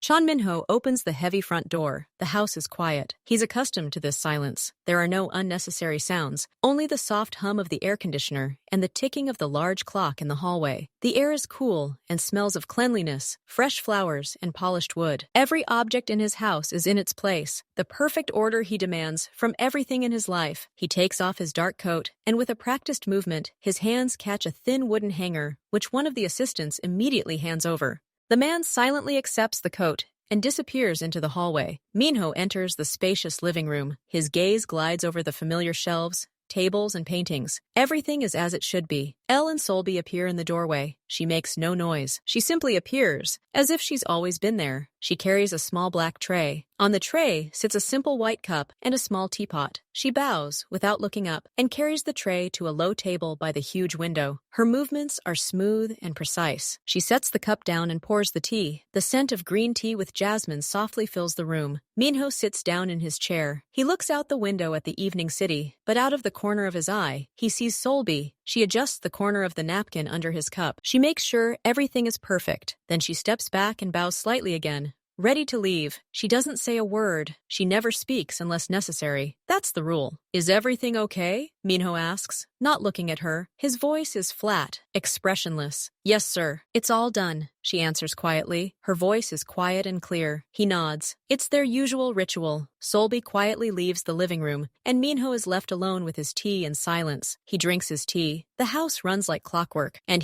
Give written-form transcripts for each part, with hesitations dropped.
Chon Minho opens the heavy front door. The house is quiet. He's accustomed to this silence. There are no unnecessary sounds, only the soft hum of the air conditioner and the ticking of the large clock in the hallway. The air is cool and smells of cleanliness, fresh flowers, and polished wood. Every object in his house is in its place, the perfect order he demands from everything in his life. He takes off his dark coat, and with a practiced movement, his hands catch a thin wooden hanger, which one of the assistants immediately hands over. The man silently accepts the coat and disappears into the hallway. Minho enters the spacious living room. His gaze glides over the familiar shelves, tables, and paintings. Everything is as it should be. Elle and Solby appear in the doorway. She makes no noise. She simply appears, as if she's always been there. She carries a small black tray. On the tray sits a simple white cup and a small teapot. She bows, without looking up, and carries the tray to a low table by the huge window. Her movements are smooth and precise. She sets the cup down and pours the tea. The scent of green tea with jasmine softly fills the room. Minho sits down in his chair. He looks out the window at the evening city, but out of the corner of his eye, he sees Solby. She adjusts the corner of the napkin under his cup. She makes sure everything is perfect. Then she steps back and bows slightly again, ready to leave. She doesn't say a word. She never speaks unless necessary. That's the rule. Is everything okay? Minho asks, not looking at her. His voice is flat, expressionless. Yes, sir. It's all done, she answers quietly. Her voice is quiet and clear. He nods. It's their usual ritual. Solby quietly leaves the living room, and Minho is left alone with his tea in silence. He drinks his tea. The house runs like clockwork, and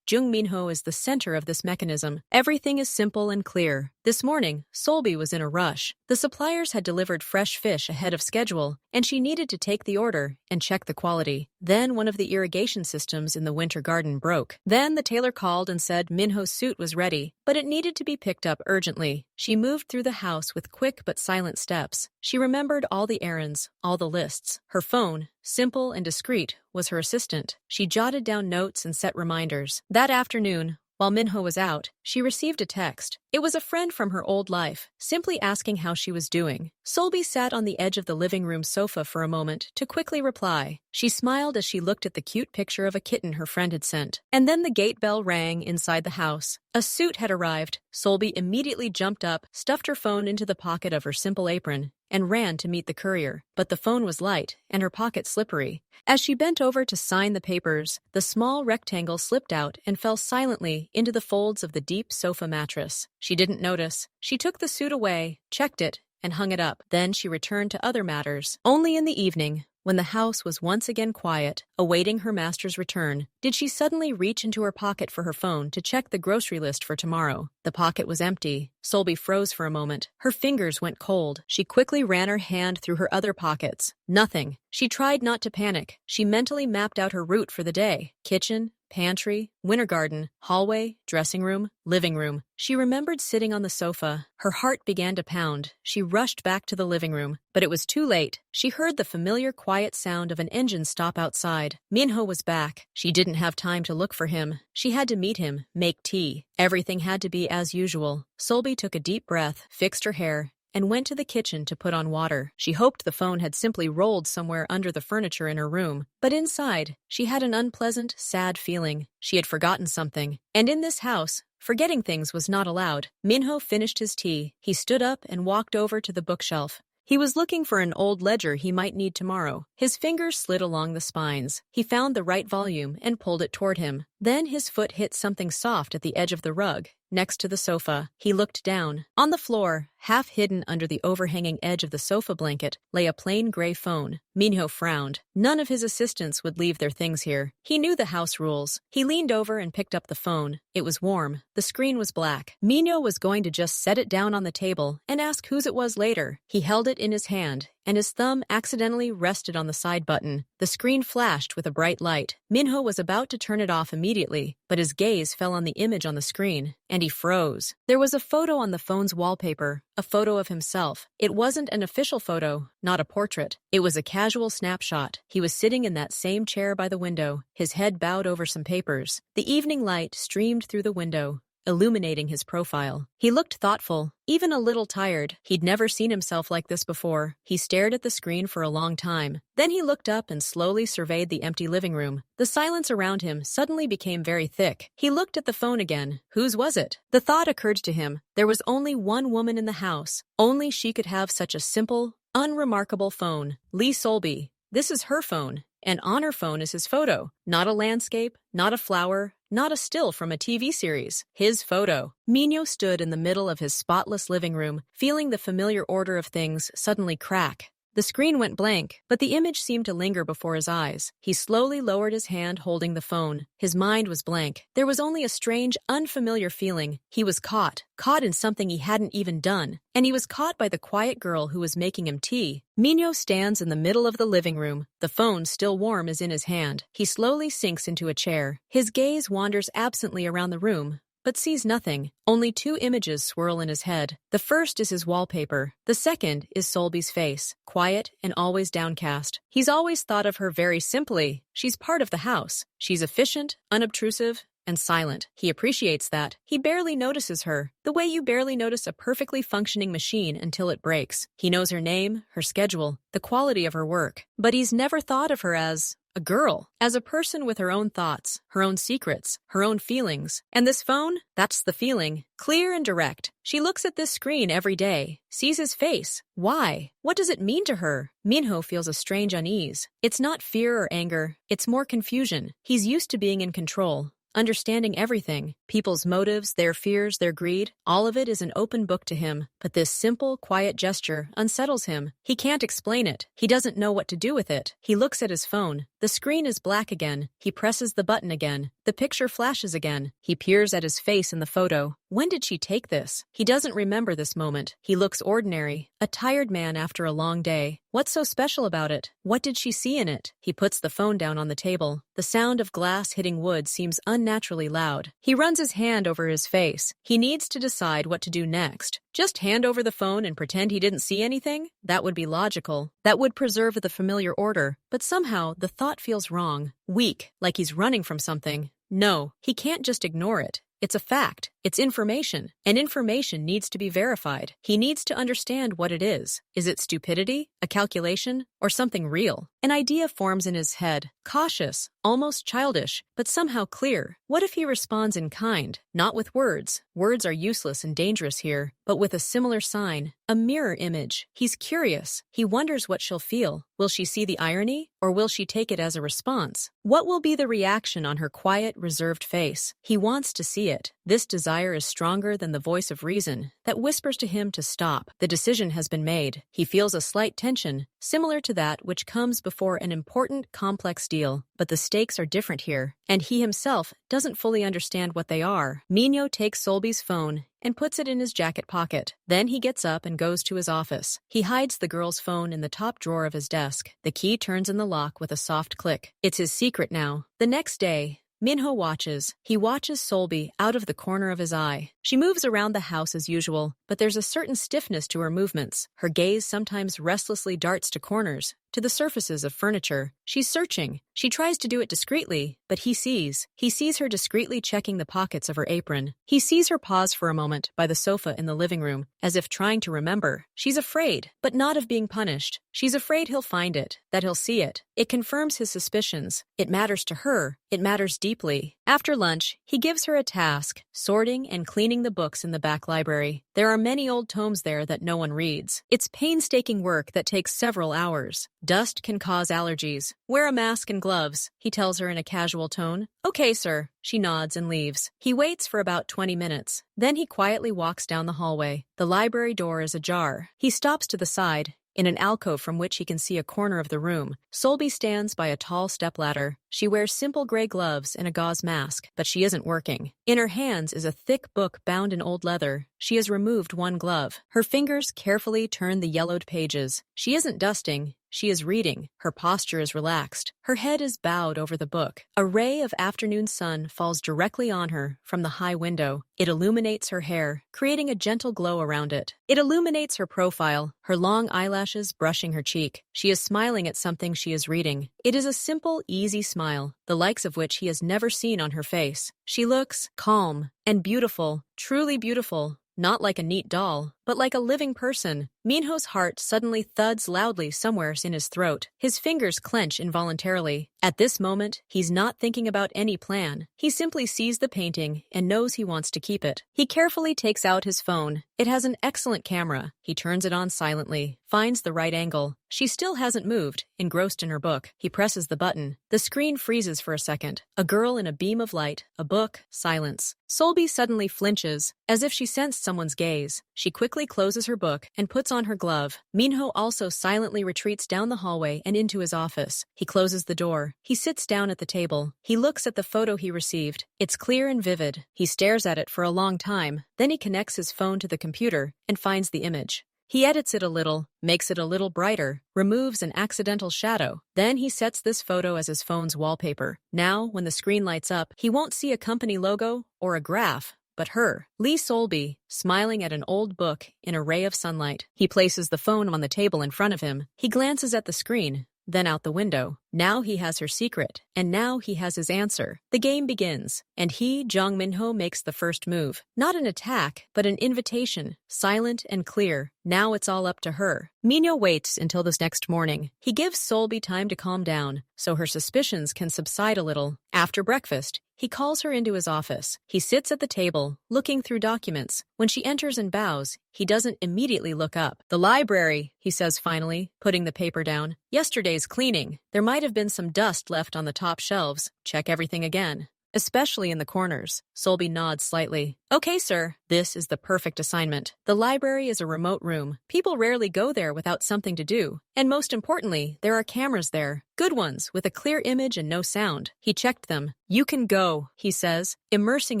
Jung Minho is the center of this mechanism. Everything is simple and clear. This morning, Solby was in a rush. The suppliers had delivered fresh fish ahead of schedule, and she needed to take the order and check the quality. Then one of the irrigation systems in the winter garden broke. Then the tailor called and said Minho's suit was ready, but it needed to be picked up urgently. She moved through the house with quick but silent steps. She remembered all the errands, all the lists. Her phone, simple and discreet, was her assistant. She jotted down notes and set reminders. That afternoon, while Minho was out, she received a text. It was a friend from her old life, simply asking how she was doing. Solby sat on the edge of the living room sofa for a moment to quickly reply. She smiled as she looked at the cute picture of a kitten her friend had sent. And then the gate bell rang inside the house. A suit had arrived. Solby immediately jumped up, stuffed her phone into the pocket of her simple apron, and ran to meet the courier. But the phone was light, and her pocket slippery. As she bent over to sign the papers, the small rectangle slipped out and fell silently into the folds of the deep sofa mattress. She didn't notice. She took the suit away, checked it, and hung it up. Then she returned to other matters. Only in the evening, when the house was once again quiet, awaiting her master's return, did she suddenly reach into her pocket for her phone to check the grocery list for tomorrow. The pocket was empty. Solby froze for a moment. Her fingers went cold. She quickly ran her hand through her other pockets. Nothing. She tried not to panic. She mentally mapped out her route for the day. Kitchen, pantry, winter garden, hallway, dressing room, living room. She remembered sitting on the sofa. Her heart began to pound. She rushed back to the living room, but it was too late. She heard the familiar quiet sound of an engine stop outside. Minho was back. She didn't have time to look for him. She had to meet him, make tea. Everything had to be as usual. Solby took a deep breath, fixed her hair, and went to the kitchen to put on water. She hoped the phone had simply rolled somewhere under the furniture in her room. But inside, she had an unpleasant, sad feeling. She had forgotten something. And in this house, forgetting things was not allowed. Minho finished his tea. He stood up and walked over to the bookshelf. He was looking for an old ledger he might need tomorrow. His fingers slid along the spines. He found the right volume and pulled it toward him. Then his foot hit something soft at the edge of the rug, next to the sofa. He looked down. On the floor, half hidden under the overhanging edge of the sofa blanket, lay a plain gray phone. Minho frowned. None of his assistants would leave their things here. He knew the house rules. He leaned over and picked up the phone. It was warm. The screen was black. Minho was going to just set it down on the table and ask whose it was later. He held it in his hand, and his thumb accidentally rested on the side button. The screen flashed with a bright light. Minho was about to turn it off immediately, but his gaze fell on the image on the screen, and he froze. There was a photo on the phone's wallpaper, a photo of himself. It wasn't an official photo, not a portrait. It was a casual snapshot. He was sitting in that same chair by the window, his head bowed over some papers. The evening light streamed through the window, illuminating his profile. He looked thoughtful, even a little tired. He'd never seen himself like this before. He stared at the screen for a long time. Then he looked up and slowly surveyed the empty living room. The silence around him suddenly became very thick. He looked at the phone again. Whose was it? The thought occurred to him. There was only one woman in the house. Only she could have such a simple, unremarkable phone. Lee Solby. This is her phone. And on her phone is his photo. Not a landscape, not a flower, not a still from a TV series. His photo. Mino stood in the middle of his spotless living room, feeling the familiar order of things suddenly crack. The screen went blank, but the image seemed to linger before his eyes. He slowly lowered his hand holding the phone. His mind was blank. There was only a strange, unfamiliar feeling. He was caught in something he hadn't even done. And he was caught by the quiet girl who was making him tea. Mino stands in the middle of the living room. The phone, still warm, is in his hand. He slowly sinks into a chair. His gaze wanders absently around the room, but sees nothing. Only two images swirl in his head. The first is his wallpaper. The second is Solby's face, quiet and always downcast. He's always thought of her very simply. She's part of the house. She's efficient, unobtrusive, and silent. He appreciates that. He barely notices her, the way you barely notice a perfectly functioning machine until it breaks. He knows her name, her schedule, the quality of her work. But he's never thought of her as a girl, as a person with her own thoughts, her own secrets, her own feelings. And this phone, that's the feeling. Clear and direct. She looks at this screen every day, sees his face. Why? What does it mean to her? Minho feels a strange unease. It's not fear or anger, it's more confusion. He's used to being in control, understanding everything, people's motives, their fears, their greed, all of it is an open book to him. But this simple, quiet gesture unsettles him. He can't explain it. He doesn't know what to do with it. He looks at his phone. The screen is black again. He presses the button again. The picture flashes again. He peers at his face in the photo. When did she take this? He doesn't remember this moment. He looks ordinary, a tired man after a long day. What's so special about it? What did she see in it? He puts the phone down on the table. The sound of glass hitting wood seems unnaturally loud. He runs his hand over his face. He needs to decide what to do next. Just hand over the phone and pretend he didn't see anything? That would be logical. That would preserve the familiar order. But somehow, the thought feels wrong. Weak, like he's running from something. No, he can't just ignore it. It's a fact. It's information. And information needs to be verified. He needs to understand what it is. Is it stupidity, a calculation, or something real? An idea forms in his head. Cautious, almost childish, but somehow clear. What if he responds in kind? Not with words. Words are useless and dangerous here. But with a similar sign, a mirror image. He's curious. He wonders what she'll feel. Will she see the irony, or will she take it as a response? What will be the reaction on her quiet, reserved face? He wants to see it. This desire is stronger than the voice of reason that whispers to him to stop. The decision has been made. He feels a slight tension, similar to that which comes before an important, complex deal. But the stakes are different here, and he himself doesn't fully understand what they are. Mino takes Solby's phone and puts it in his jacket pocket. Then he gets up and goes to his office. He hides the girl's phone in the top drawer of his desk. The key turns in the lock with a soft click. It's his secret now. The next day, Minho watches. He watches Solby out of the corner of his eye. She moves around the house as usual, but there's a certain stiffness to her movements. Her gaze sometimes restlessly darts to corners, to the surfaces of furniture. She's searching. She tries to do it discreetly, but he sees. He sees her discreetly checking the pockets of her apron. He sees her pause for a moment by the sofa in the living room, as if trying to remember. She's afraid, but not of being punished. She's afraid he'll find it, that he'll see it. It confirms his suspicions. It matters to her. It matters deeply. After lunch, he gives her a task, sorting and cleaning the books in the back library. There are many old tomes there that no one reads. It's painstaking work that takes several hours. Dust can cause allergies. Wear a mask and gloves, he tells her in a casual tone. Okay, sir. She nods and leaves. He waits for about 20 minutes. Then he quietly walks down the hallway. The library door is ajar. He stops to the side. In an alcove from which he can see a corner of the room, Solby stands by a tall stepladder. She wears simple gray gloves and a gauze mask, but she isn't working. In her hands is a thick book bound in old leather. She has removed one glove. Her fingers carefully turn the yellowed pages. She isn't dusting. She is reading. Her posture is relaxed. Her head is bowed over the book. A ray of afternoon sun falls directly on her from the high window. It illuminates her hair, creating a gentle glow around it. It illuminates her profile, her long eyelashes brushing her cheek. She is smiling at something she is reading. It is a simple, easy smile, the likes of which he has never seen on her face. She looks calm and beautiful, truly beautiful. Not like a neat doll, but like a living person. Minho's heart suddenly thuds loudly somewhere in his throat. His fingers clench involuntarily. At this moment, he's not thinking about any plan. He simply sees the painting and knows he wants to keep it. He carefully takes out his phone. It has an excellent camera. He turns it on silently, finds the right angle. She still hasn't moved, engrossed in her book. He presses the button. The screen freezes for a second. A girl in a beam of light, a book, silence. Solby suddenly flinches, as if she sensed someone's gaze. She quickly closes her book and puts on her glove. Minho also silently retreats down the hallway and into his office. He closes the door. He sits down at the table. He looks at the photo he received. It's clear and vivid. He stares at it for a long time. Then he connects his phone to the computer and finds the image. He edits it a little, makes it a little brighter, removes an accidental shadow. Then he sets this photo as his phone's wallpaper. Now, when the screen lights up, he won't see a company logo or a graph, but her, Lee Solby, smiling at an old book in a ray of sunlight. He places the phone on the table in front of him. He glances at the screen, then out the window. Now he has her secret, and now he has his answer. The game begins, and he, Jong Minho, makes the first move. Not an attack, but an invitation, silent and clear. Now it's all up to her. Minho waits until this next morning. He gives Solby time to calm down, so her suspicions can subside a little. After breakfast, he calls her into his office. He sits at the table, looking through documents. When she enters and bows, he doesn't immediately look up. "The library," he says finally, putting the paper down. "Yesterday's cleaning. There might have been some dust left on the top shelves. Check everything again, especially in the corners." Solby nods slightly. "Okay, sir. This is the perfect assignment. The library is a remote room. People rarely go there without something to do. And most importantly, there are cameras there. Good ones, with a clear image and no sound." He checked them. "You can go," he says, immersing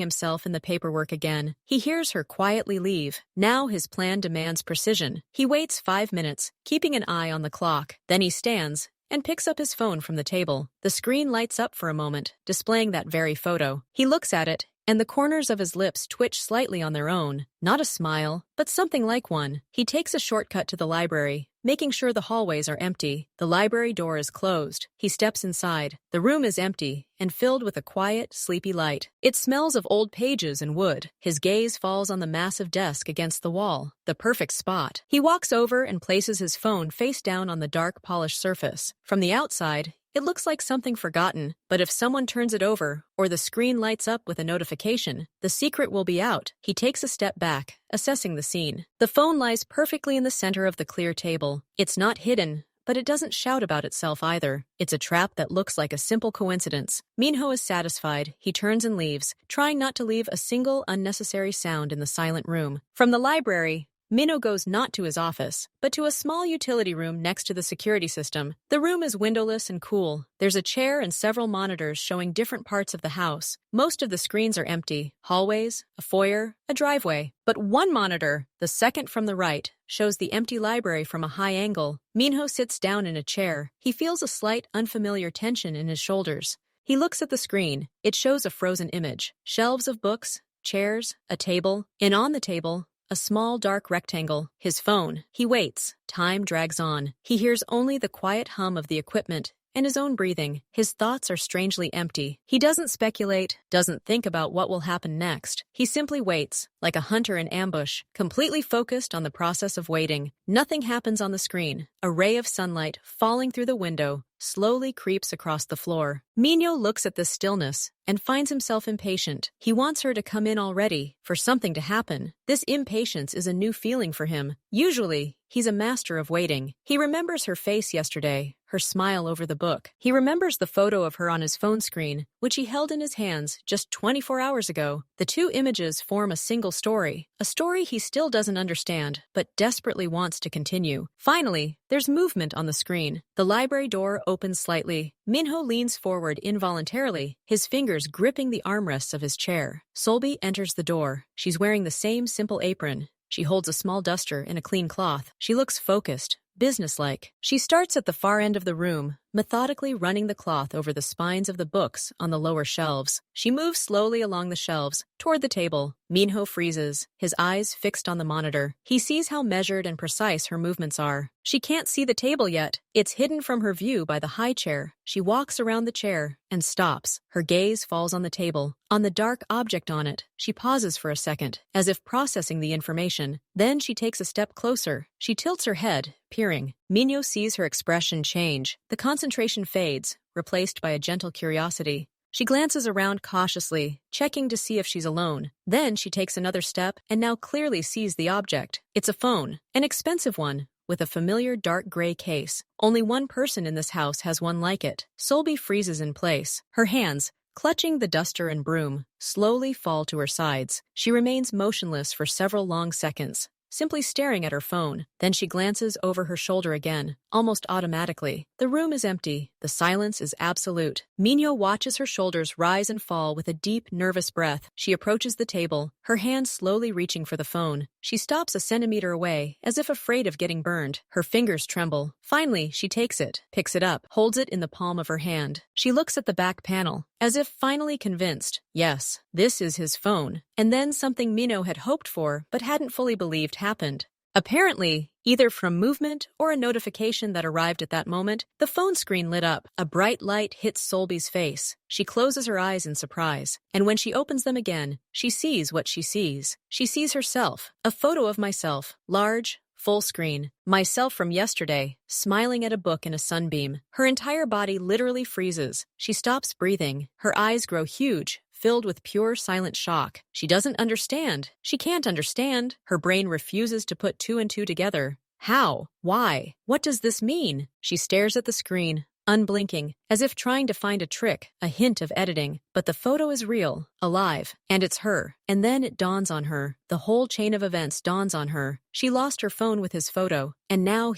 himself in the paperwork again. He hears her quietly leave. Now his plan demands precision. He waits 5 minutes, keeping an eye on the clock. Then he stands and picks up his phone from the table. The screen lights up for a moment, displaying that very photo. He looks at it, and the corners of his lips twitch slightly on their own. Not a smile, but something like one. He takes a shortcut to the library, making sure the hallways are empty. The library door is closed. He steps inside. The room is empty and filled with a quiet, sleepy light. It smells of old pages and wood. His gaze falls on the massive desk against the wall, the perfect spot. He walks over and places his phone face down on the dark, polished surface. From the outside, it looks like something forgotten, but if someone turns it over or the screen lights up with a notification, the secret will be out. He takes a step back, assessing the scene. The phone lies perfectly in the center of the clear table. It's not hidden, but it doesn't shout about itself either. It's a trap that looks like a simple coincidence. Minho is satisfied. He turns and leaves, trying not to leave a single unnecessary sound in the silent room. From the library, Minho goes not to his office, but to a small utility room next to the security system. The room is windowless and cool. There's a chair and several monitors showing different parts of the house. Most of the screens are empty. Hallways, a foyer, a driveway. But one monitor, the second from the right, shows the empty library from a high angle. Minho sits down in a chair. He feels a slight, unfamiliar tension in his shoulders. He looks at the screen. It shows a frozen image. Shelves of books, chairs, a table, and on the table, a small dark rectangle, his phone. He waits. Time drags on. He hears only the quiet hum of the equipment and his own breathing. His thoughts are strangely empty. He doesn't speculate, doesn't think about what will happen next. He simply waits, like a hunter in ambush, completely focused on the process of waiting. Nothing happens on the screen. A ray of sunlight, falling through the window, slowly creeps across the floor. Minho looks at this stillness and finds himself impatient. He wants her to come in already, for something to happen. This impatience is a new feeling for him. Usually, he's a master of waiting. He remembers her face yesterday, her smile over the book. He remembers the photo of her on his phone screen, which he held in his hands just 24 hours ago. The two images form a single story, a story he still doesn't understand, but desperately wants to continue. Finally, there's movement on the screen. The library door opens slightly. Minho leans forward involuntarily, his fingers gripping the armrests of his chair. Solby enters the door. She's wearing the same simple apron. She holds a small duster and a clean cloth. She looks focused, businesslike. She starts at the far end of the room, methodically running the cloth over the spines of the books on the lower shelves. She moves slowly along the shelves, toward the table. Minho freezes, his eyes fixed on the monitor. He sees how measured and precise her movements are. She can't see the table yet. It's hidden from her view by the high chair. She walks around the chair and stops. Her gaze falls on the table, on the dark object on it. She pauses for a second, as if processing the information. Then she takes a step closer. She tilts her head, peering. Minho sees her expression change. The concentration fades, replaced by a gentle curiosity. She glances around cautiously, checking to see if she's alone. Then she takes another step and now clearly sees the object. It's a phone, an expensive one, with a familiar dark gray case. Only one person in this house has one like it. Solby freezes in place. Her hands, clutching the duster and broom, slowly fall to her sides. She remains motionless for several long seconds, simply staring at her phone. Then she glances over her shoulder again, almost automatically. The room is empty. The silence is absolute. Minho watches her shoulders rise and fall with a deep, nervous breath. She approaches the table, her hand slowly reaching for the phone. She stops a centimeter away, as if afraid of getting burned. Her fingers tremble. Finally, she takes it, picks it up, holds it in the palm of her hand. She looks at the back panel, as if finally convinced. Yes, this is his phone. And then something Minho had hoped for, but hadn't fully believed happened. Apparently, either from movement or a notification that arrived at that moment, the phone screen lit up. A bright light hits Solby's face. She closes her eyes in surprise, and when she opens them again, she sees what she sees. She sees herself, a photo of myself, large, full screen, myself from yesterday, smiling at a book in a sunbeam. Her entire body literally freezes. She stops breathing. Her eyes grow huge, filled with pure silent shock. She doesn't understand. She can't understand. Her brain refuses to put two and two together. How? Why? What does this mean? She stares at the screen, unblinking, as if trying to find a trick, a hint of editing. But the photo is real, alive, and it's her. And then it dawns on her. The whole chain of events dawns on her. She lost her phone with his photo, and now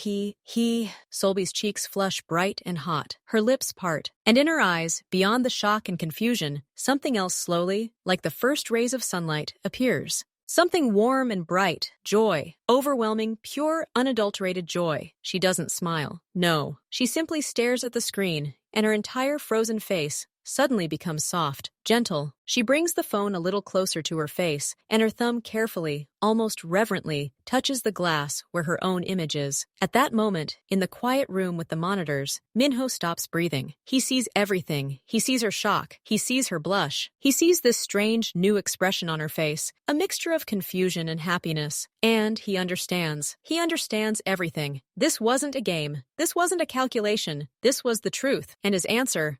Solby's cheeks flush bright and hot. Her lips part, and in her eyes, beyond the shock and confusion, something else slowly, like the first rays of sunlight, appears. Something warm and bright, joy, overwhelming, pure, unadulterated joy. She doesn't smile. No, she simply stares at the screen, and her entire frozen face suddenly becomes soft, gentle. She brings the phone a little closer to her face, and her thumb carefully, almost reverently, touches the glass where her own image is. At that moment, in the quiet room with the monitors, Minho stops breathing. He sees everything. He sees her shock. He sees her blush. He sees this strange, new expression on her face, a mixture of confusion and happiness. And he understands. He understands everything. This wasn't a game. This wasn't a calculation. This was the truth. And his answer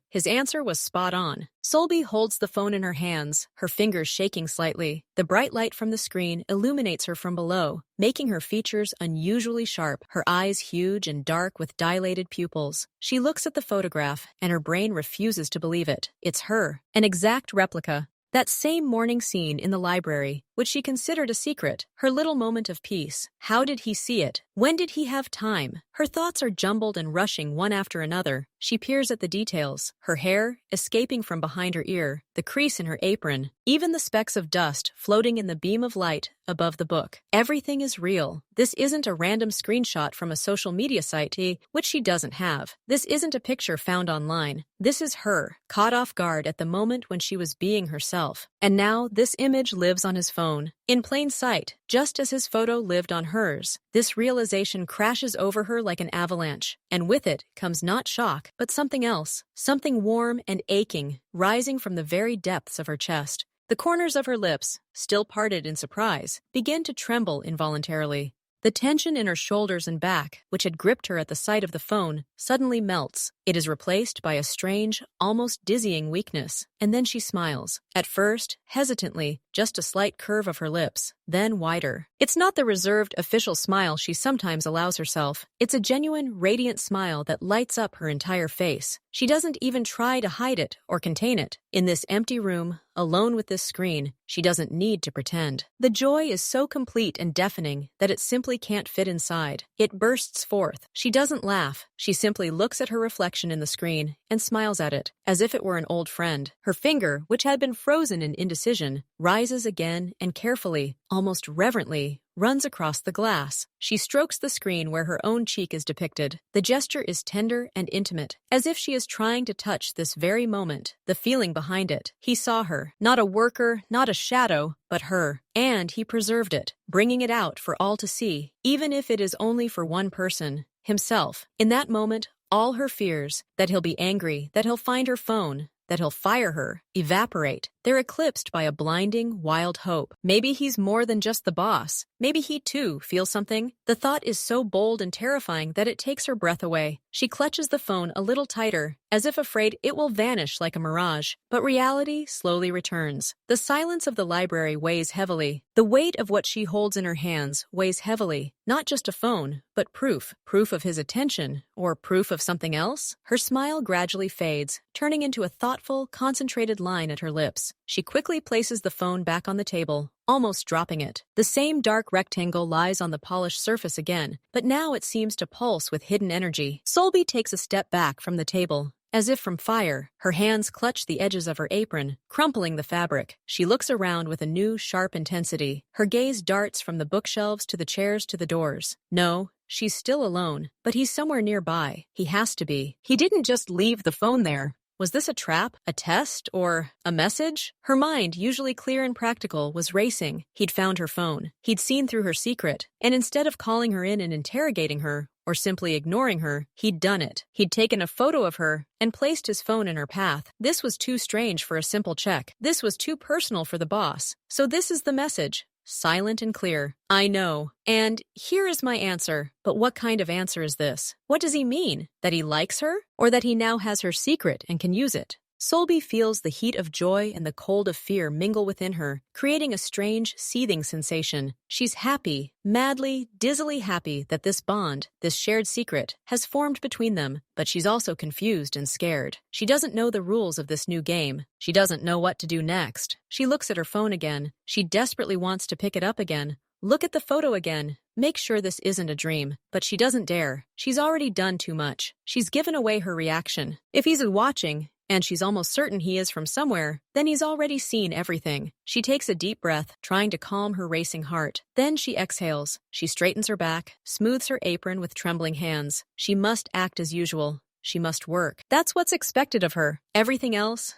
was spot on. Solby holds the phone in her hands, her fingers shaking slightly. The bright light from the screen illuminates her from below, making her features unusually sharp, her eyes huge and dark with dilated pupils. She looks at the photograph, and her brain refuses to believe it. It's her, an exact replica. That same morning scene in the library, which she considered a secret, her little moment of peace. How did he see it? When did he have time? Her thoughts are jumbled and rushing one after another. She peers at the details, her hair escaping from behind her ear, the crease in her apron, even the specks of dust floating in the beam of light above the book. Everything is real. This isn't a random screenshot from a social media site, which she doesn't have. This isn't a picture found online. This is her, caught off guard at the moment when she was being herself. And now this image lives on his phone, in plain sight, just as his photo lived on hers. This realization crashes over her like an avalanche, and with it comes not shock, but something else, something warm and aching, rising from the very depths of her chest. The corners of her lips, still parted in surprise, begin to tremble involuntarily. The tension in her shoulders and back, which had gripped her at the sight of the phone, suddenly melts. It is replaced by a strange, almost dizzying weakness. And then she smiles. At first, hesitantly, just a slight curve of her lips, then wider. It's not the reserved, official smile she sometimes allows herself. It's a genuine, radiant smile that lights up her entire face. She doesn't even try to hide it or contain it. In this empty room, alone with this screen, she doesn't need to pretend. The joy is so complete and deafening that it simply can't fit inside. It bursts forth. She doesn't laugh. She simply looks at her reflection in the screen and smiles at it, as if it were an old friend. Her finger, which had been frozen in indecision, rises again and carefully, almost reverently, runs across the glass. She strokes the screen where her own cheek is depicted. The gesture is tender and intimate, as if she is trying to touch this very moment. The feeling behind it. He saw her. Not a worker, not a shadow, but her. And he preserved it, bringing it out for all to see, even if it is only for one person, himself. In that moment, all her fears, that he'll be angry, that he'll find her phone, that he'll fire her, evaporate. They're eclipsed by a blinding, wild hope. Maybe he's more than just the boss. Maybe he, too, feels something. The thought is so bold and terrifying that it takes her breath away. She clutches the phone a little tighter, as if afraid it will vanish like a mirage. But reality slowly returns. The silence of the library weighs heavily. The weight of what she holds in her hands weighs heavily. Not just a phone, but proof. Proof of his attention, or proof of something else? Her smile gradually fades, turning into a thoughtful, concentrated line at her lips. She quickly places the phone back on the table, almost dropping it. The same dark rectangle lies on the polished surface again, but now it seems to pulse with hidden energy. Solby takes a step back from the table, as if from fire. Her hands clutch the edges of her apron, crumpling the fabric. She looks around with a new, sharp intensity. Her gaze darts from the bookshelves to the chairs to the doors. No, she's still alone, but he's somewhere nearby. He has to be. He didn't just leave the phone there. Was this a trap, a test, or a message? Her mind, usually clear and practical, was racing. He'd found her phone. He'd seen through her secret. And instead of calling her in and interrogating her, or simply ignoring her, he'd done it. He'd taken a photo of her and placed his phone in her path. This was too strange for a simple check. This was too personal for the boss. So this is the message. Silent and clear. I know. And here is my answer. But what kind of answer is this? What does he mean? That he likes her? Or that he now has her secret and can use it? Solby feels the heat of joy and the cold of fear mingle within her, creating a strange, seething sensation. She's happy, madly, dizzily happy that this bond, this shared secret, has formed between them, but she's also confused and scared. She doesn't know the rules of this new game. She doesn't know what to do next. She looks at her phone again. She desperately wants to pick it up again. Look at the photo again. Make sure this isn't a dream. But she doesn't dare. She's already done too much. She's given away her reaction. If he's watching, and she's almost certain he is from somewhere, then he's already seen everything. She takes a deep breath, trying to calm her racing heart. Then she exhales. She straightens her back, smooths her apron with trembling hands. She must act as usual. She must work. That's what's expected of her. Everything else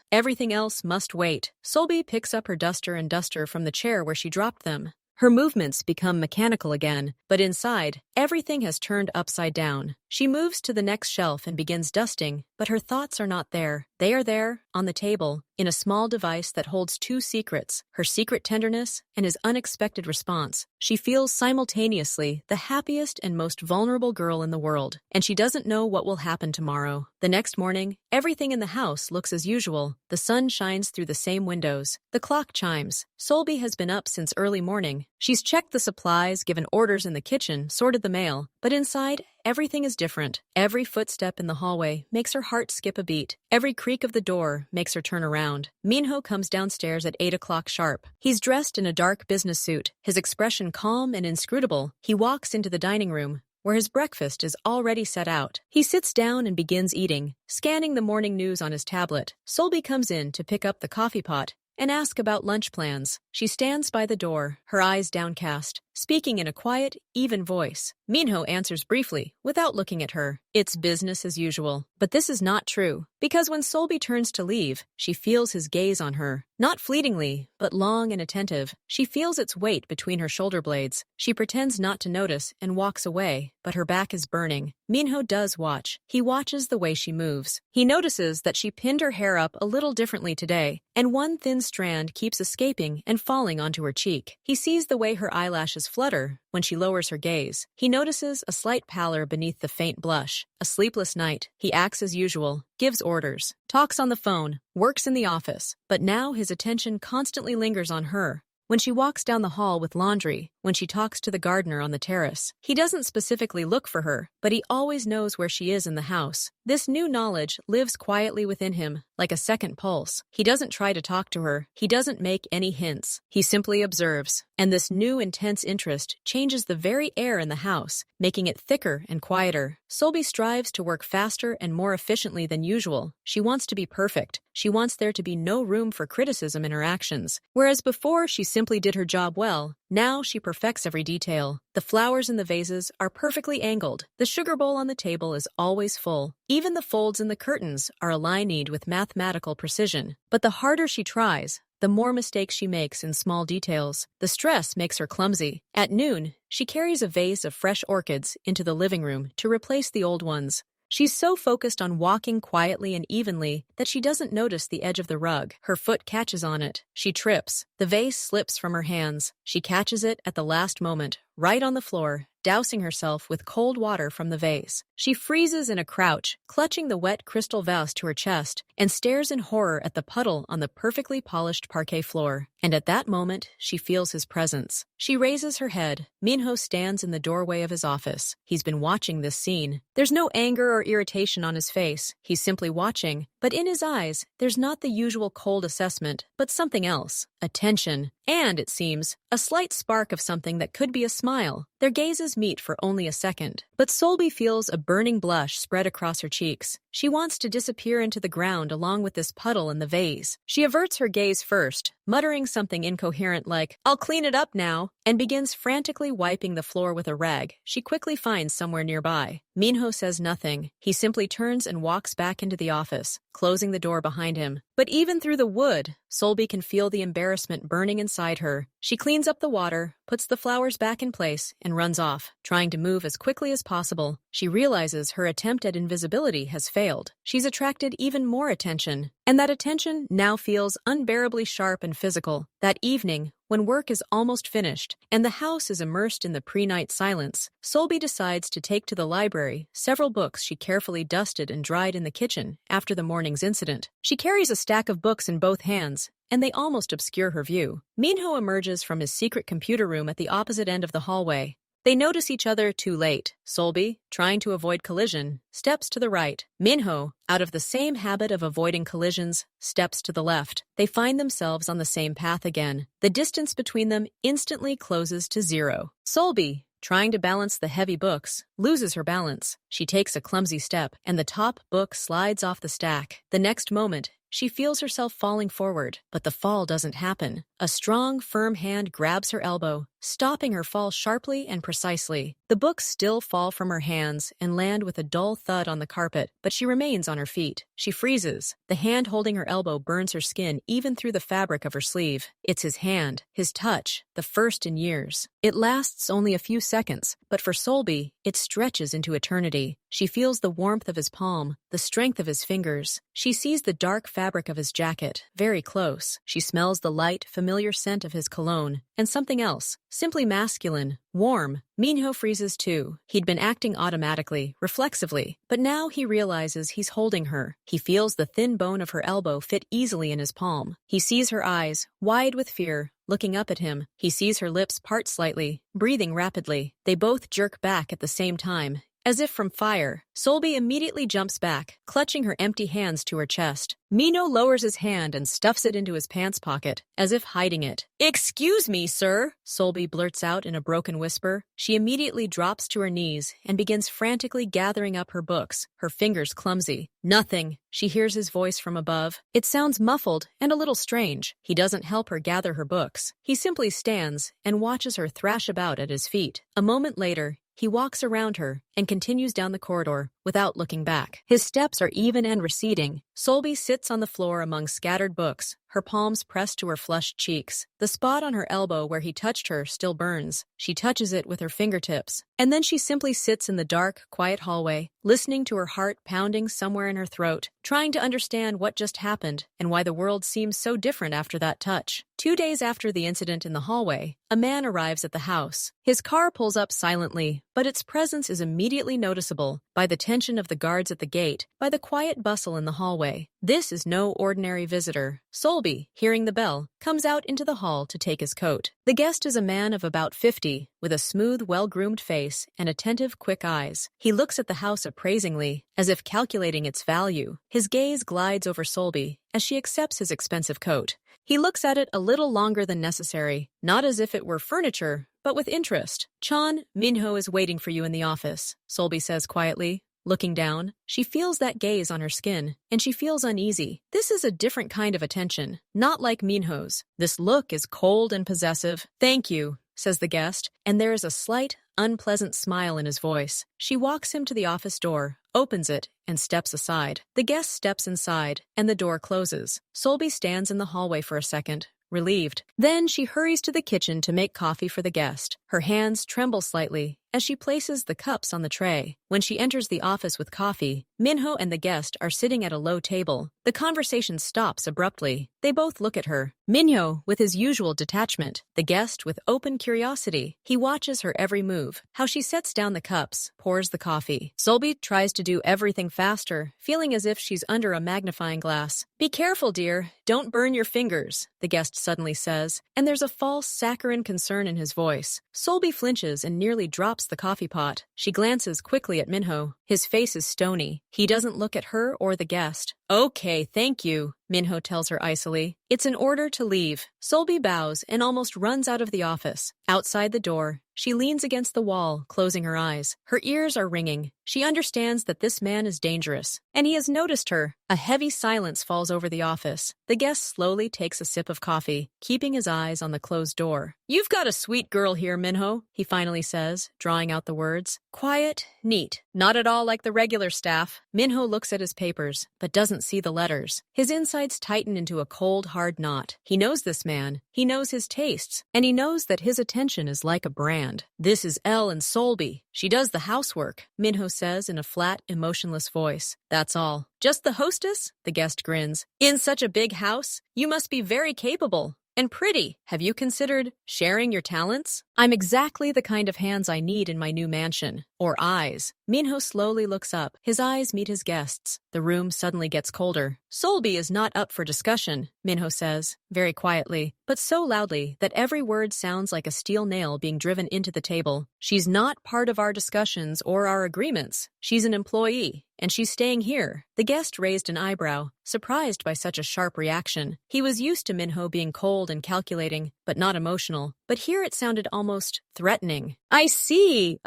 must wait. Solby picks up her duster and duster from the chair where she dropped them. Her movements become mechanical again, but inside, everything has turned upside down. She moves to the next shelf and begins dusting, but her thoughts are not there. They are there, on the table, in a small device that holds two secrets, her secret tenderness and his unexpected response. She feels simultaneously the happiest and most vulnerable girl in the world, and she doesn't know what will happen tomorrow. The next morning, everything in the house looks as usual. The sun shines through the same windows. The clock chimes. Solby has been up since early morning. She's checked the supplies, given orders in the kitchen, sorted the mail, but inside, everything is different. Every footstep in the hallway makes her heart skip a beat. Every creak of the door makes her turn around. Minho comes downstairs at 8 o'clock sharp. He's dressed in a dark business suit, his expression calm and inscrutable. He walks into the dining room, where his breakfast is already set out. He sits down and begins eating, scanning the morning news on his tablet. Solby comes in to pick up the coffee pot and ask about lunch plans. She stands by the door, her eyes downcast, speaking in a quiet, even voice. Minho answers briefly, without looking at her. It's business as usual. But this is not true, because when Solby turns to leave, she feels his gaze on her. Not fleetingly, but long and attentive. She feels its weight between her shoulder blades. She pretends not to notice and walks away, but her back is burning. Minho does watch. He watches the way she moves. He notices that she pinned her hair up a little differently today, and one thin strand keeps escaping and falling onto her cheek. He sees the way her eyelashes flutter when she lowers her gaze. He notices a slight pallor beneath the faint blush. A sleepless night. He acts as usual, gives orders, talks on the phone, works in the office, but now his attention constantly lingers on her. When she walks down the hall with laundry, when she talks to the gardener on the terrace, he doesn't specifically look for her, but he always knows where she is in the house. This new knowledge lives quietly within him, like a second pulse. He doesn't try to talk to her. He doesn't make any hints. He simply observes. And this new intense interest changes the very air in the house, making it thicker and quieter. Solby strives to work faster and more efficiently than usual. She wants to be perfect. She wants there to be no room for criticism in her actions. Whereas before she simply did her job well, now she performs perfects every detail. The flowers in the vases are perfectly angled. The sugar bowl on the table is always full. Even the folds in the curtains are aligned with mathematical precision. But the harder she tries, the more mistakes she makes in small details. The stress makes her clumsy. At noon, she carries a vase of fresh orchids into the living room to replace the old ones. She's so focused on walking quietly and evenly that she doesn't notice the edge of the rug. Her foot catches on it. She trips. The vase slips from her hands. She catches it at the last moment, right on the floor, dousing herself with cold water from the vase. She freezes in a crouch, clutching the wet crystal vase to her chest, and stares in horror at the puddle on the perfectly polished parquet floor. And at that moment, she feels his presence. She raises her head. Minho stands in the doorway of his office. He's been watching this scene. There's no anger or irritation on his face. He's simply watching. But in his eyes, there's not the usual cold assessment, but something else. Attention. And, it seems, a slight spark of something that could be a smile. Their gazes meet for only a second. But Solby feels a burning blush spread across her cheeks. She wants to disappear into the ground along with this puddle in the vase. She averts her gaze first, muttering something incoherent like, "I'll clean it up now," and begins frantically wiping the floor with a rag she quickly finds somewhere nearby. Minho says nothing. He simply turns and walks back into the office, closing the door behind him. But even through the wood, Solby can feel the embarrassment burning inside her. She cleans up the water, puts the flowers back in place, and runs off, trying to move as quickly as possible. She realizes her attempt at invisibility has failed. She's attracted even more attention, and that attention now feels unbearably sharp and physical. That evening, when work is almost finished and the house is immersed in the pre-night silence, Solby decides to take to the library several books she carefully dusted and dried in the kitchen after the morning's incident. She carries a stack of books in both hands, and they almost obscure her view. Minho emerges from his secret computer room at the opposite end of the hallway. They notice each other too late. Solby, trying to avoid collision, steps to the right. Minho, out of the same habit of avoiding collisions, steps to the left. They find themselves on the same path again. The distance between them instantly closes to zero. Solby, trying to balance the heavy books, loses her balance. She takes a clumsy step, and the top book slides off the stack. The next moment, she feels herself falling forward, but the fall doesn't happen. A strong, firm hand grabs her elbow, stopping her fall sharply and precisely. The books still fall from her hands and land with a dull thud on the carpet, but she remains on her feet. She freezes. The hand holding her elbow burns her skin even through the fabric of her sleeve. It's his hand, his touch, the first in years. It lasts only a few seconds, but for Solby, it stretches into eternity. She feels the warmth of his palm, the strength of his fingers. She sees the dark fabric of his jacket, very close. She smells the light, familiar scent of his cologne, and something else, simply masculine, warm. Minho freezes too. He'd been acting automatically, reflexively, but now he realizes he's holding her. He feels the thin bone of her elbow fit easily in his palm. He sees her eyes, wide with fear, looking up at him. He sees her lips part slightly, breathing rapidly. They both jerk back at the same time, as if from fire. Solby immediately jumps back, clutching her empty hands to her chest. Minho lowers his hand and stuffs it into his pants pocket, as if hiding it. "Excuse me, sir," Solby blurts out in a broken whisper. She immediately drops to her knees and begins frantically gathering up her books, her fingers clumsy. "Nothing," she hears his voice from above. It sounds muffled and a little strange. He doesn't help her gather her books. He simply stands and watches her thrash about at his feet. A moment later, he walks around her and continues down the corridor without looking back. His steps are even and receding. Solby sits on the floor among scattered books, her palms pressed to her flushed cheeks. The spot on her elbow where he touched her still burns. She touches it with her fingertips. And then she simply sits in the dark, quiet hallway, listening to her heart pounding somewhere in her throat, trying to understand what just happened and why the world seems so different after that touch. 2 days after the incident in the hallway, a man arrives at the house. His car pulls up silently, but its presence is immediately noticeable by the tension of the guards at the gate, by the quiet bustle in the hallway. This is no ordinary visitor. Solby, hearing the bell, comes out into the hall to take his coat. The guest is a man of about 50, with a smooth, well-groomed face and attentive, quick eyes. He looks at the house appraisingly, as if calculating its value. His gaze glides over Solby as she accepts his expensive coat. He looks at it a little longer than necessary, not as if it were furniture, but with interest. "Chan, Minho is waiting for you in the office," Solby says quietly. Looking down, she feels that gaze on her skin, and she feels uneasy. This is a different kind of attention, not like Minho's. This look is cold and possessive. "Thank you," says the guest, and there is a slight, unpleasant smile in his voice. She walks him to the office door, opens it, and steps aside. The guest steps inside, and the door closes. Solby stands in the hallway for a second, relieved. Then she hurries to the kitchen to make coffee for the guest. Her hands tremble slightly as she places the cups on the tray. When she enters the office with coffee, Minho and the guest are sitting at a low table. The conversation stops abruptly. They both look at her. Minho with his usual detachment, the guest with open curiosity. He watches her every move, how she sets down the cups, pours the coffee. Solby tries to do everything faster, feeling as if she's under a magnifying glass. "Be careful, dear. Don't burn your fingers," the guest suddenly says, and there's a false saccharine concern in his voice. Solby flinches and nearly drops the coffee pot. She glances quickly at Minho. His face is stony. He doesn't look at her or the guest. "Okay, thank you," Minho tells her icily. It's an order to leave. Solby bows and almost runs out of the office. Outside the door, she leans against the wall, closing her eyes. Her ears are ringing. She understands that this man is dangerous, and he has noticed her. A heavy silence falls over the office. The guest slowly takes a sip of coffee, keeping his eyes on the closed door. "You've got a sweet girl here, Minho," he finally says, drawing out the words. "Quiet, neat, not at all like the regular staff." Minho looks at his papers, but doesn't see the letters. His insides tighten into a cold, hard knot. He knows this man. He knows his tastes, and he knows that his attention is like a brand. "This is Ellen Solby. She does the housework," Minho says in a flat, emotionless voice. "That's all." "Just the hostess?" The guest grins. "In such a big house, you must be very capable. And pretty. Have you considered sharing your talents?" "I'm exactly the kind of hands I need in my new mansion." "Or eyes." Minho slowly looks up. His eyes meet his guest's. The room suddenly gets colder. "Solby is not up for discussion," Minho says, very quietly, but so loudly that every word sounds like a steel nail being driven into the table. "She's not part of our discussions or our agreements. She's an employee, and she's staying here." The guest raised an eyebrow, surprised by such a sharp reaction. He was used to Minho being cold and calculating, but not emotional. But here it sounded almost threatening. I see,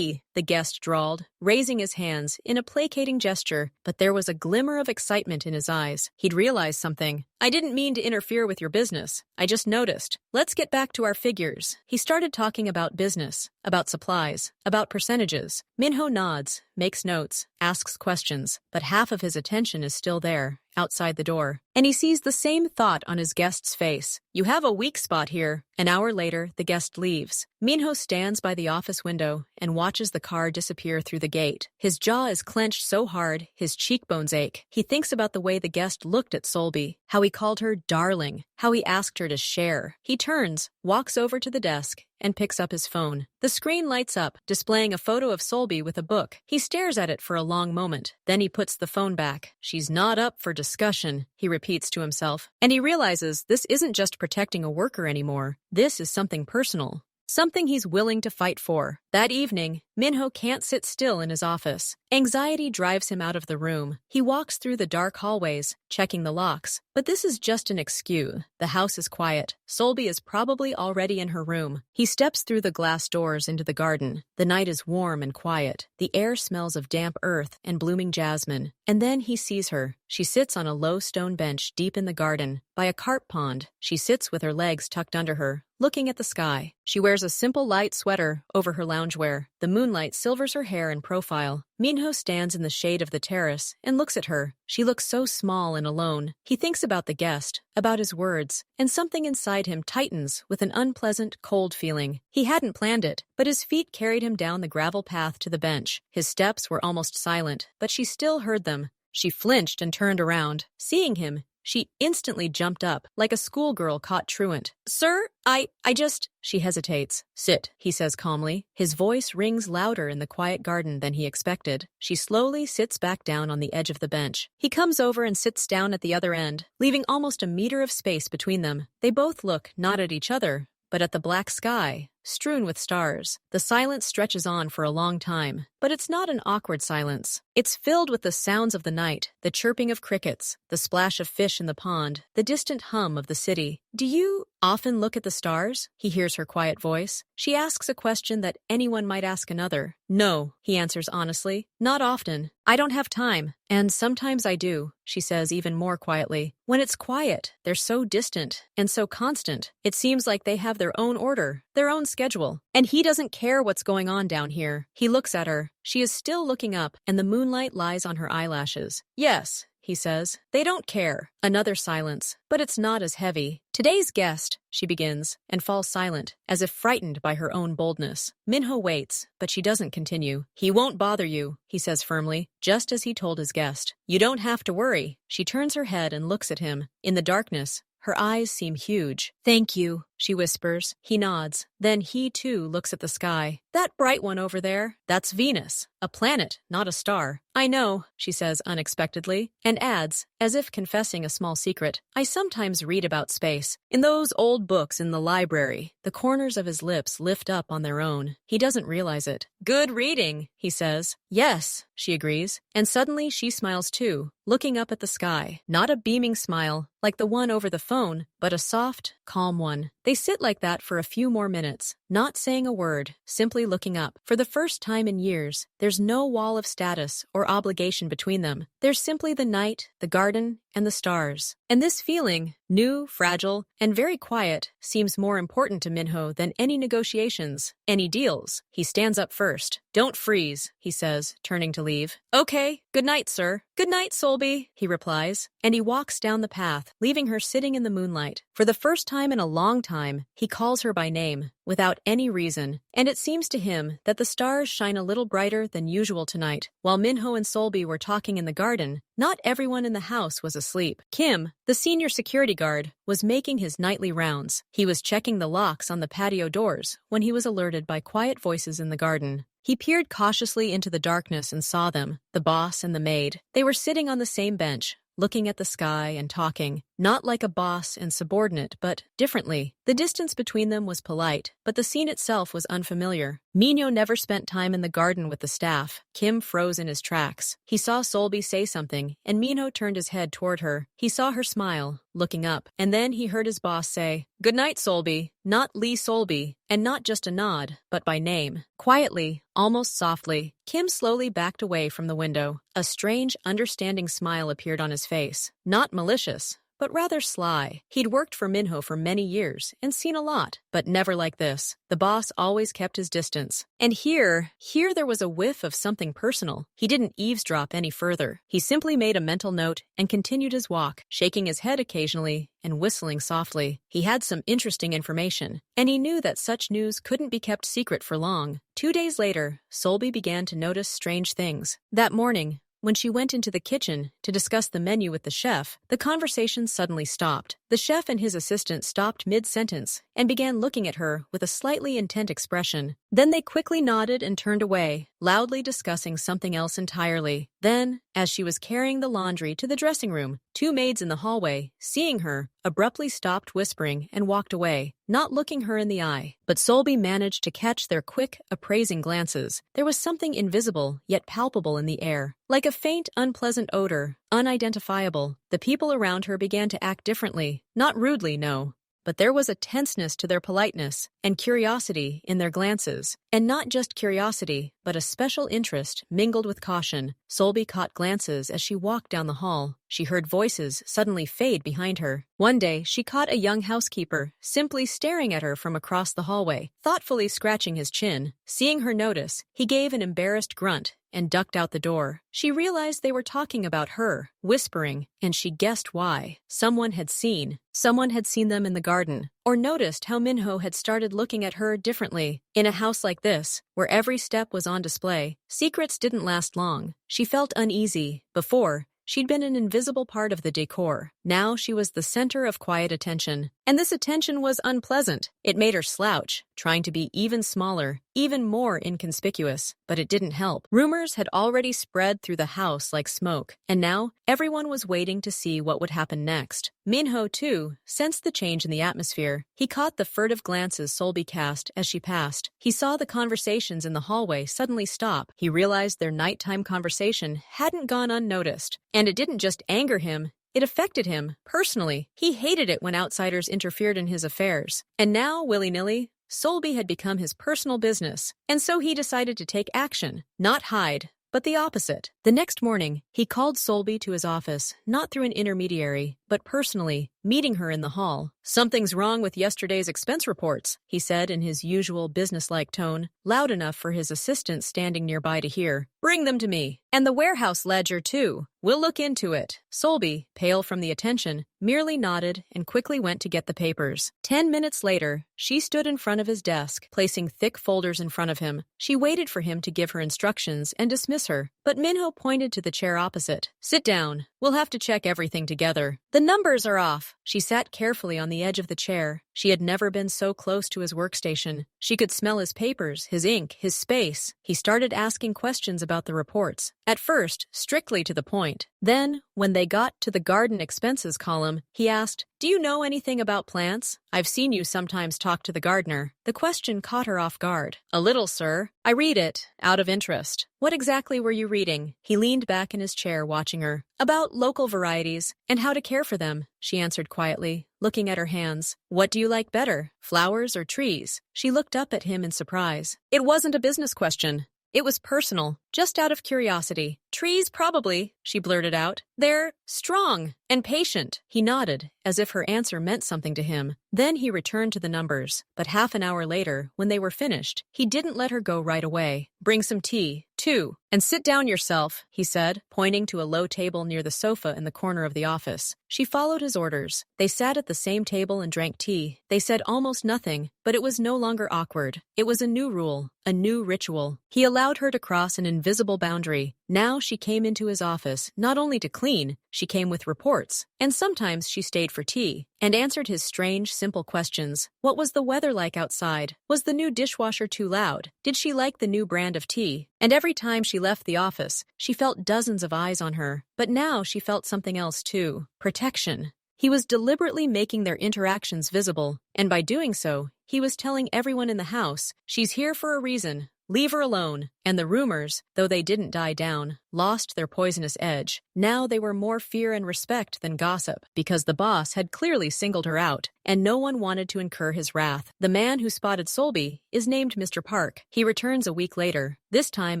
the guest drawled, raising his hands in a placating gesture, but there was a glimmer of excitement in his eyes. He'd realized something. "I didn't mean to interfere with your business. I just noticed. Let's get back to our figures." He started talking about business, about supplies, about percentages. Minho nods, makes notes, asks questions, but half of his attention is still there, outside the door. And he sees the same thought on his guest's face. "You have a weak spot here." An hour later, the guest leaves. Minho stands by the office window and watches the car disappear through the gate. His jaw is clenched so hard, his cheekbones ache. He thinks about the way the guest looked at Solby, how he called her darling, how he asked her to share. He turns, walks over to the desk, and picks up his phone. The screen lights up, displaying a photo of Solby with a book. He stares at it for a long moment. Then he puts the phone back. "She's not up for discussion," he repeats to himself. And he realizes this isn't just protecting a worker anymore. This is something personal. Something he's willing to fight for. That evening, Minho can't sit still in his office. Anxiety drives him out of the room. He walks through the dark hallways, checking the locks. But this is just an excuse. The house is quiet. Solby is probably already in her room. He steps through the glass doors into the garden. The night is warm and quiet. The air smells of damp earth and blooming jasmine. And then he sees her. She sits on a low stone bench deep in the garden, by a carp pond. She sits with her legs tucked under her, looking at the sky. She wears a simple light sweater over her loungewear. The moonlight silvers her hair and profile. Minho stands in the shade of the terrace and looks at her. She looks so small and alone. He thinks about the guest, about his words, and something inside him tightens with an unpleasant, cold feeling. He hadn't planned it, but his feet carried him down the gravel path to the bench. His steps were almost silent, but she still heard them. She flinched and turned around. Seeing him, she instantly jumped up, like a schoolgirl caught truant. "Sir, I just..." She hesitates. "Sit," he says calmly. His voice rings louder in the quiet garden than he expected. She slowly sits back down on the edge of the bench. He comes over and sits down at the other end, leaving almost a meter of space between them. They both look not at each other, but at the black sky. strewn with stars. The silence stretches on for a long time, but it's not an awkward silence. It's filled with the sounds of the night, the chirping of crickets, the splash of fish in the pond, the distant hum of the city. Do you often look at the stars? He hears her quiet voice. She asks a question that anyone might ask another. No, he answers honestly. Not often. I don't have time. And sometimes I do, she says even more quietly. When it's quiet, they're so distant and so constant. It seems like they have their own order, their own schedule. And he doesn't care what's going on down here. He looks at her. She is still looking up, and the moonlight lies on her eyelashes. Yes, he says. They don't care. Another silence, but it's not as heavy. Today's guest, she begins, and falls silent, as if frightened by her own boldness. Minho waits, but she doesn't continue. He won't bother you, he says firmly, just as he told his guest. You don't have to worry. She turns her head and looks at him. In the darkness, her eyes seem huge. Thank you, she whispers. He nods. Then he, too, looks at the sky. That bright one over there, that's Venus. A planet, not a star. I know, she says unexpectedly, and adds, as if confessing a small secret, I sometimes read about space. In those old books in the library. The corners of his lips lift up on their own. He doesn't realize it. Good reading, he says. Yes, she agrees. And suddenly she smiles too, looking up at the sky. Not a beaming smile, like the one over the phone, but a soft, calm one. They sit like that for a few more minutes, not saying a word, simply looking up. For the first time in years, there's no wall of status or obligation between them. There's simply the night, the garden, and the stars. And this feeling, new, fragile, and very quiet, seems more important to Minho than any negotiations, any deals. He stands up first. Don't freeze, he says, turning to leave. Okay, good night, sir. Good night, Solby, he replies, and he walks down the path, leaving her sitting in the moonlight. For the first time in a long time, he calls her by name, without any reason, and it seems to him that the stars shine a little brighter than usual tonight. While Minho and Solby were talking in the garden, not everyone in the house was asleep. Kim, the senior security guard, was making his nightly rounds. He was checking the locks on the patio doors when he was alerted by quiet voices in the garden. He peered cautiously into the darkness and saw them, the boss and the maid. They were sitting on the same bench, looking at the sky and talking, not like a boss and subordinate, but differently. The distance between them was polite, but the scene itself was unfamiliar. Minho never spent time in the garden with the staff. Kim froze in his tracks. He saw Solby say something, and Minho turned his head toward her. He saw her smile, looking up, and then he heard his boss say, "Good night, Solby." Not Lee Solby, and not just a nod, but by name. Quietly, almost softly, Kim slowly backed away from the window. A strange, understanding smile appeared on his face. Not malicious, but rather sly. He'd worked for Minho for many years and seen a lot, but never like this. The boss always kept his distance. And here there was a whiff of something personal. He didn't eavesdrop any further. He simply made a mental note and continued his walk, shaking his head occasionally and whistling softly. He had some interesting information, and he knew that such news couldn't be kept secret for long. 2 days later, Solby began to notice strange things. That morning, when she went into the kitchen to discuss the menu with the chef, the conversation suddenly stopped. The chef and his assistant stopped mid-sentence and began looking at her with a slightly intent expression. Then they quickly nodded and turned away, loudly discussing something else entirely. Then, as she was carrying the laundry to the dressing room, 2 maids in the hallway, seeing her, abruptly stopped whispering and walked away, not looking her in the eye. But Solby managed to catch their quick, appraising glances. There was something invisible yet palpable in the air, like a faint, unpleasant odor, unidentifiable. The people around her began to act differently. Not rudely, no. But there was a tenseness to their politeness and curiosity in their glances. And not just curiosity, but a special interest mingled with caution. Solby caught glances as she walked down the hall. She heard voices suddenly fade behind her. One day, she caught a young housekeeper simply staring at her from across the hallway, thoughtfully scratching his chin. Seeing her notice, he gave an embarrassed grunt and ducked out the door. She realized they were talking about her, whispering, and she guessed why. Someone had seen them in the garden, or noticed how Minho had started looking at her differently. In a house like this, where every step was on display, secrets didn't last long. She felt uneasy. Before, she'd been an invisible part of the decor. Now she was the center of quiet attention. And this attention was unpleasant. It made her slouch, trying to be even smaller, even more inconspicuous, but it didn't help. Rumors had already spread through the house like smoke, and now everyone was waiting to see what would happen next. Minho, too, sensed the change in the atmosphere. He caught the furtive glances Solby cast as she passed. He saw the conversations in the hallway suddenly stop. He realized their nighttime conversation hadn't gone unnoticed, and it didn't just anger him, it affected him, personally. He hated it when outsiders interfered in his affairs. And now, willy-nilly, Solby had become his personal business, and so he decided to take action, not hide, but the opposite. The next morning, he called Solby to his office, not through an intermediary, but personally, meeting her in the hall. "Something's wrong with yesterday's expense reports," he said in his usual businesslike tone, loud enough for his assistant standing nearby to hear. "Bring them to me. And the warehouse ledger, too. We'll look into it." Solby, pale from the attention, merely nodded and quickly went to get the papers. 10 minutes later, she stood in front of his desk, placing thick folders in front of him. She waited for him to give her instructions and dismiss her, but Minho pointed to the chair opposite. "Sit down. We'll have to check everything together." "The numbers are off." She sat carefully on the edge of the chair. She had never been so close to his workstation. She could smell his papers, his ink, his space. He started asking questions about the reports. At first, strictly to the point. Then, when they got to the garden expenses column, he asked, "Do you know anything about plants? I've seen you sometimes talk to the gardener." The question caught her off guard. "A little, sir. I read it, out of interest." "What exactly were you reading?" He leaned back in his chair, watching her. "About local varieties, and how to care for them," she answered quietly, looking at her hands. "What do you like better, flowers or trees?" She looked up at him in surprise. It wasn't a business question. It was personal, just out of curiosity. "Trees, probably," she blurted out. "They're strong and patient." He nodded, as if her answer meant something to him. Then he returned to the numbers, but half an hour later, when they were finished, he didn't let her go right away. "Bring some tea, too, and sit down yourself," he said, pointing to a low table near the sofa in the corner of the office. She followed his orders. They sat at the same table and drank tea. They said almost nothing, but it was no longer awkward. It was a new rule, a new ritual. He allowed her to cross an invisible boundary. Now she came into his office not only to clean, she came with reports, and sometimes she stayed for tea, and answered his strange, simple questions. What was the weather like outside? Was the new dishwasher too loud? Did she like the new brand of tea? And every time she left the office, she felt dozens of eyes on her. But now she felt something else too. Protection. He was deliberately making their interactions visible, and by doing so, he was telling everyone in the house, "She's here for a reason. Leave her alone." And the rumors, though they didn't die down, lost their poisonous edge. Now they were more fear and respect than gossip, because the boss had clearly singled her out, and no one wanted to incur his wrath. The man who spotted Solby is named Mr. Park. He returns a week later, this time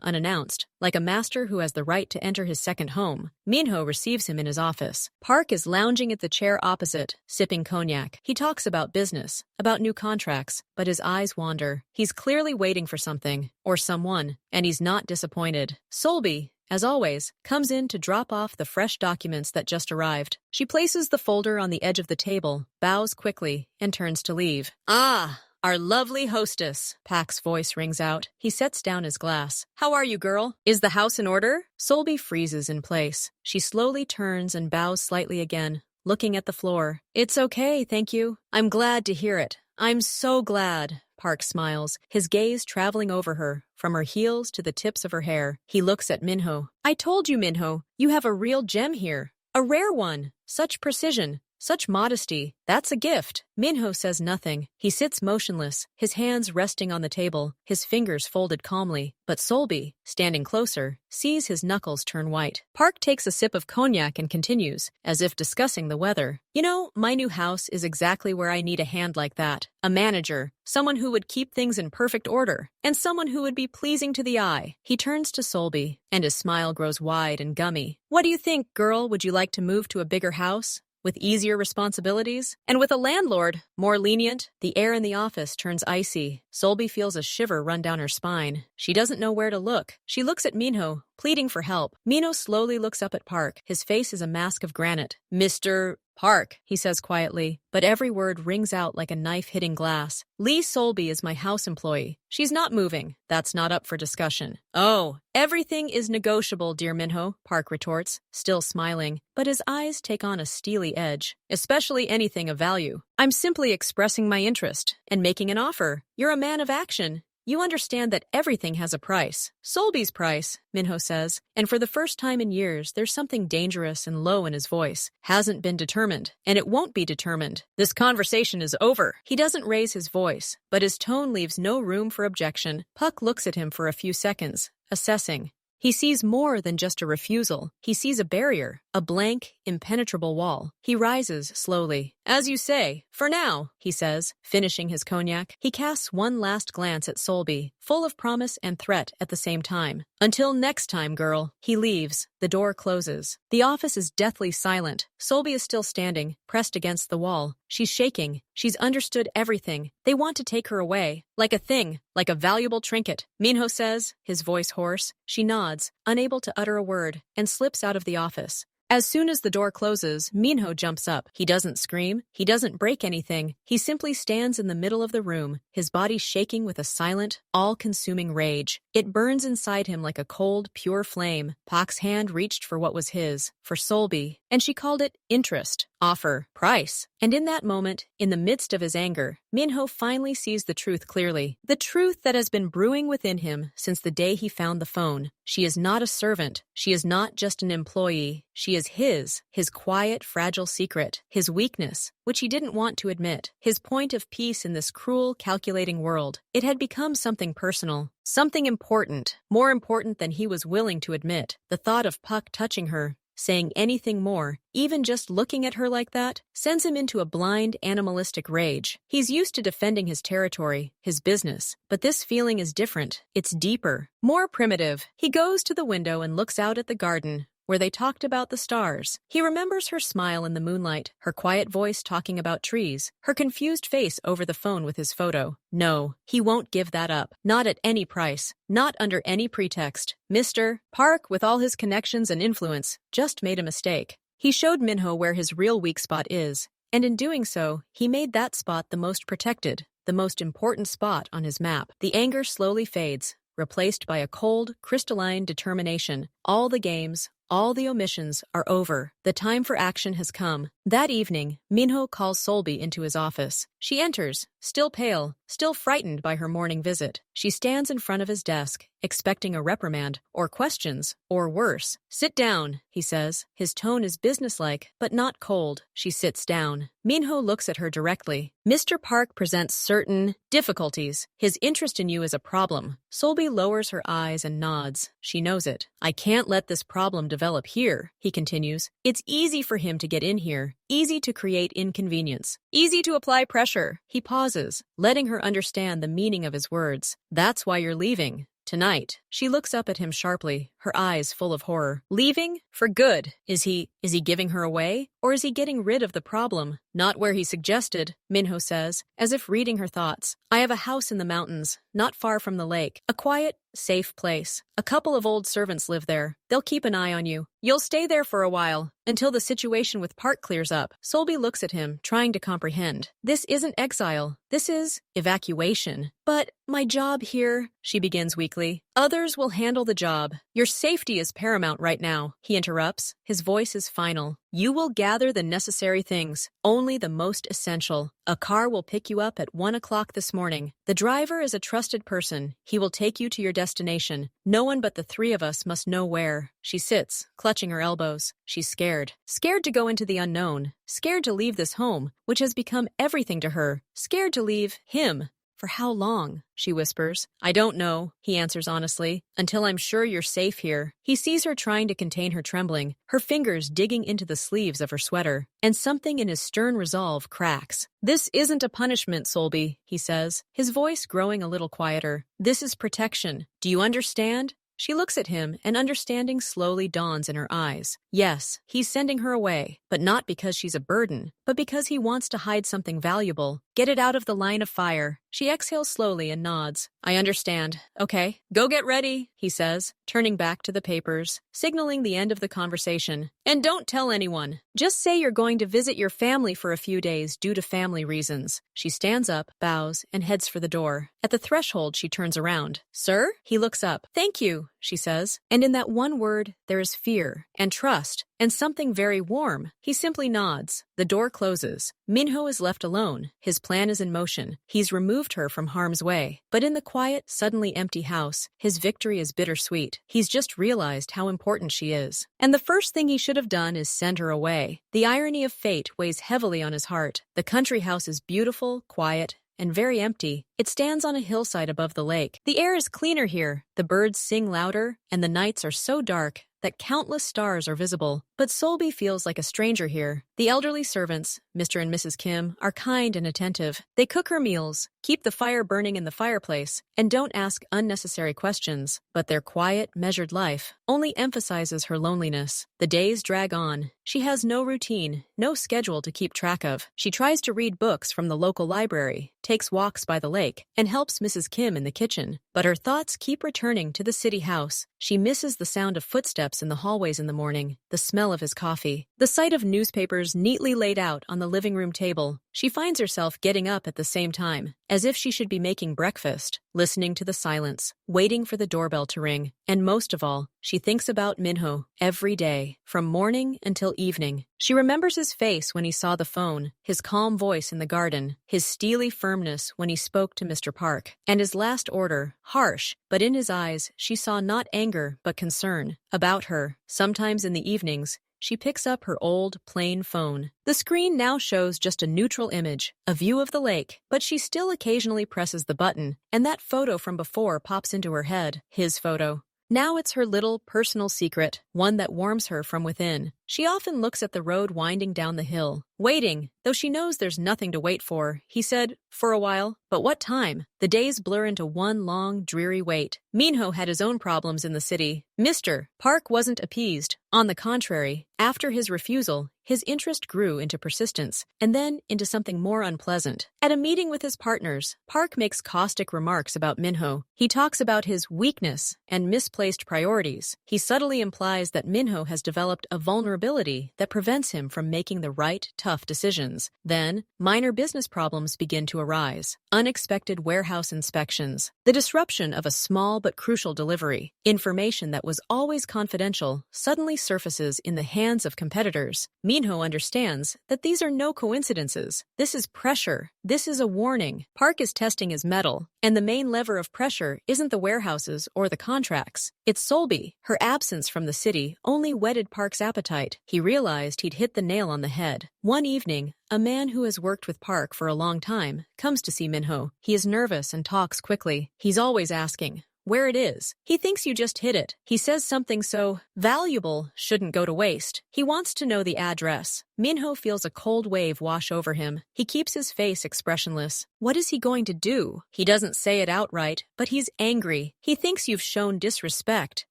unannounced, like a master who has the right to enter his second home. Minho receives him in his office. Park is lounging at the chair opposite, sipping cognac. He talks about business, about new contracts, but his eyes wander. He's clearly waiting for something, or someone, and he's not disappointed. Solby, as always, comes in to drop off the fresh documents that just arrived. She places the folder on the edge of the table, bows quickly, and turns to leave. "Ah, our lovely hostess," Pack's voice rings out. He sets down his glass. "How are you, girl? Is the house in order?" Solby freezes in place. She slowly turns and bows slightly again, looking at the floor. "It's okay, thank you. I'm glad to hear it. I'm so glad." Park smiles, his gaze traveling over her, from her heels to the tips of her hair. He looks at Minho. "I told you, Minho, you have a real gem here. A rare one. Such precision. Such modesty. That's a gift." Minho says nothing. He sits motionless, his hands resting on the table, his fingers folded calmly. But Solby, standing closer, sees his knuckles turn white. Park takes a sip of cognac and continues, as if discussing the weather. "You know, my new house is exactly where I need a hand like that. A manager, someone who would keep things in perfect order, and someone who would be pleasing to the eye." He turns to Solby, and his smile grows wide and gummy. "What do you think, girl? Would you like to move to a bigger house? With easier responsibilities? And with a landlord more lenient?" The air in the office turns icy. Solby feels a shiver run down her spine. She doesn't know where to look. She looks at Minho, pleading for help. Minho slowly looks up at Park. His face is a mask of granite. "Mr. Park," he says quietly, but every word rings out like a knife hitting glass. "Lee Solby is my house employee. She's not moving. That's not up for discussion." "Oh, everything is negotiable, dear Minho," Park retorts, still smiling, but his eyes take on a steely edge. "Especially anything of value. I'm simply expressing my interest and making an offer. You're a man of action. You understand that everything has a price. Solby's price, Minho says, and for the first time in years, there's something dangerous and low in his voice. Hasn't been determined, and it won't be determined. This conversation is over. He doesn't raise his voice, but his tone leaves no room for objection. Puck looks at him for a few seconds, assessing. He sees more than just a refusal. He sees a barrier, a blank, impenetrable wall. He rises slowly. As you say, for now, he says, finishing his cognac. He casts one last glance at Solby, full of promise and threat at the same time. Until next time, girl. He leaves. The door closes. The office is deathly silent. Solby is still standing, pressed against the wall. She's shaking. She's understood everything. They want to take her away. Like a thing, like a valuable trinket. Minho says, his voice hoarse. She nods, unable to utter a word, and slips out of the office. As soon as the door closes, Minho jumps up. He doesn't scream. He doesn't break anything. He simply stands in the middle of the room, his body shaking with a silent, all-consuming rage. It burns inside him like a cold, pure flame. Pak's hand reached for what was his, for Solby, and she called it interest, offer, price. And in that moment, in the midst of his anger, Minho finally sees the truth clearly. The truth that has been brewing within him since the day he found the phone. She is not a servant. She is not just an employee. She is his quiet, fragile secret, his weakness, which he didn't want to admit, his point of peace in this cruel, calculating world. It had become something personal, something important, more important than he was willing to admit. The thought of Puck touching her, saying anything more, even just looking at her like that, sends him into a blind, animalistic rage. He's used to defending his territory, his business, but this feeling is different. It's deeper, more primitive. He goes to the window and looks out at the garden, where they talked about the stars. He remembers her smile in the moonlight, her quiet voice talking about trees, her confused face over the phone with his photo. No, he won't give that up. Not at any price. Not under any pretext. Mr. Park, with all his connections and influence, just made a mistake. He showed Minho where his real weak spot is, and in doing so, he made that spot the most protected, the most important spot on his map. The anger slowly fades, replaced by a cold, crystalline determination. All the games, all the omissions are over. The time for action has come. That evening, Minho calls Solby into his office. She enters, still pale, still frightened by her morning visit. She stands in front of his desk, expecting a reprimand, or questions, or worse. Sit down, he says. His tone is businesslike, but not cold. She sits down. Minho looks at her directly. Mr. Park presents certain difficulties. His interest in you is a problem. Solby lowers her eyes and nods. She knows it. I can't let this problem develop here, he continues. It's easy for him to get in here, easy to create inconvenience, easy to apply pressure. He pauses, letting her understand the meaning of his words. That's why you're leaving. Tonight. She looks up at him sharply, her eyes full of horror. Leaving? For good. Is he giving her away? Or is he getting rid of the problem? Not where he suggested, Minho says, as if reading her thoughts. I have a house in the mountains, not far from the lake. A quiet, safe place. A couple of old servants live there. They'll keep an eye on you. You'll stay there for a while, until the situation with Park clears up. Solby looks at him, trying to comprehend. This isn't exile. This is evacuation. But my job here, she begins weakly. Others will handle the job. Your safety is paramount right now, he interrupts. His voice is final. You will gather the necessary things, only the most essential. A car will pick you up at 1 o'clock this morning. The driver is a trusted person. He will take you to your destination. No one but the three of us must know where. She sits, clutching her elbows. She's scared. Scared to go into the unknown. Scared to leave this home, which has become everything to her. Scared to leave him. For how long? She whispers. I don't know, he answers honestly, until I'm sure you're safe here. He sees her trying to contain her trembling, her fingers digging into the sleeves of her sweater, and something in his stern resolve cracks. This isn't a punishment, Solby, he says, his voice growing a little quieter. This is protection. Do you understand? She looks at him, and understanding slowly dawns in her eyes. Yes, he's sending her away, but not because she's a burden, but because he wants to hide something valuable. Get it out of the line of fire. She exhales slowly and nods. I understand. Okay, go get ready, he says, turning back to the papers, signaling the end of the conversation. And don't tell anyone. Just say you're going to visit your family for a few days due to family reasons. She stands up, bows, and heads for the door. At the threshold, she turns around. Sir? He looks up. Thank you, she says. And in that one word, there is fear and trust and something very warm. He simply nods. The door closes. Minho is left alone. His plan is in motion. He's removed her from harm's way. But in the quiet, suddenly empty house, his victory is bittersweet. He's just realized how important she is. And the first thing he should have done is send her away. The irony of fate weighs heavily on his heart. The country house is beautiful, quiet, and very empty. It stands on a hillside above the lake. The air is cleaner here, the birds sing louder, and the nights are so dark that countless stars are visible. But Solby feels like a stranger here. The elderly servants, Mr. and Mrs. Kim, are kind and attentive. They cook her meals, keep the fire burning in the fireplace, and don't ask unnecessary questions. But their quiet, measured life only emphasizes her loneliness. The days drag on. She has no routine, no schedule to keep track of. She tries to read books from the local library, takes walks by the lake, and helps Mrs. Kim in the kitchen. But her thoughts keep returning to the city house. She misses the sound of footsteps in the hallways in the morning, the smell of his coffee, the sight of newspapers neatly laid out on the living room table. She finds herself getting up at the same time, as if she should be making breakfast, listening to the silence, waiting for the doorbell to ring. And most of all, she thinks about Minho every day, from morning until evening. She remembers his face when he saw the phone, his calm voice in the garden, his steely firmness when he spoke to Mr. Park, and his last order, harsh, but in his eyes she saw not anger but concern. About her, sometimes in the evenings, she picks up her old, plain phone. The screen now shows just a neutral image, a view of the lake, but she still occasionally presses the button, and that photo from before pops into her head, his photo. Now it's her little personal secret, one that warms her from within. She often looks at the road winding down the hill, waiting, though she knows there's nothing to wait for. He said, for a while, but what time? The days blur into one long, dreary wait. Minho had his own problems in the city. Mr. Park wasn't appeased. On the contrary, after his refusal, his interest grew into persistence, and then into something more unpleasant. At a meeting with his partners, Park makes caustic remarks about Minho. He talks about his weakness and misplaced priorities. He subtly implies that Minho has developed a vulnerability that prevents him from making the right, tough decisions. Then, minor business problems begin to arise. Unexpected warehouse inspections, the disruption of a small but crucial delivery, information that was always confidential suddenly surfaces in the hands of competitors. Minho understands that these are no coincidences. This is pressure. This is a warning. Park is testing his mettle, and the main lever of pressure isn't the warehouses or the contracts. It's Solby. Her absence from the city only whetted Park's appetite. He realized he'd hit the nail on the head. One evening, a man who has worked with Park for a long time comes to see Minho. He is nervous and talks quickly. He's always asking where it is. He thinks you just hit it. He says something so valuable shouldn't go to waste. He wants to know the address. Minho feels a cold wave wash over him. He keeps his face expressionless. What is he going to do? He doesn't say it outright, but he's angry. He thinks you've shown disrespect.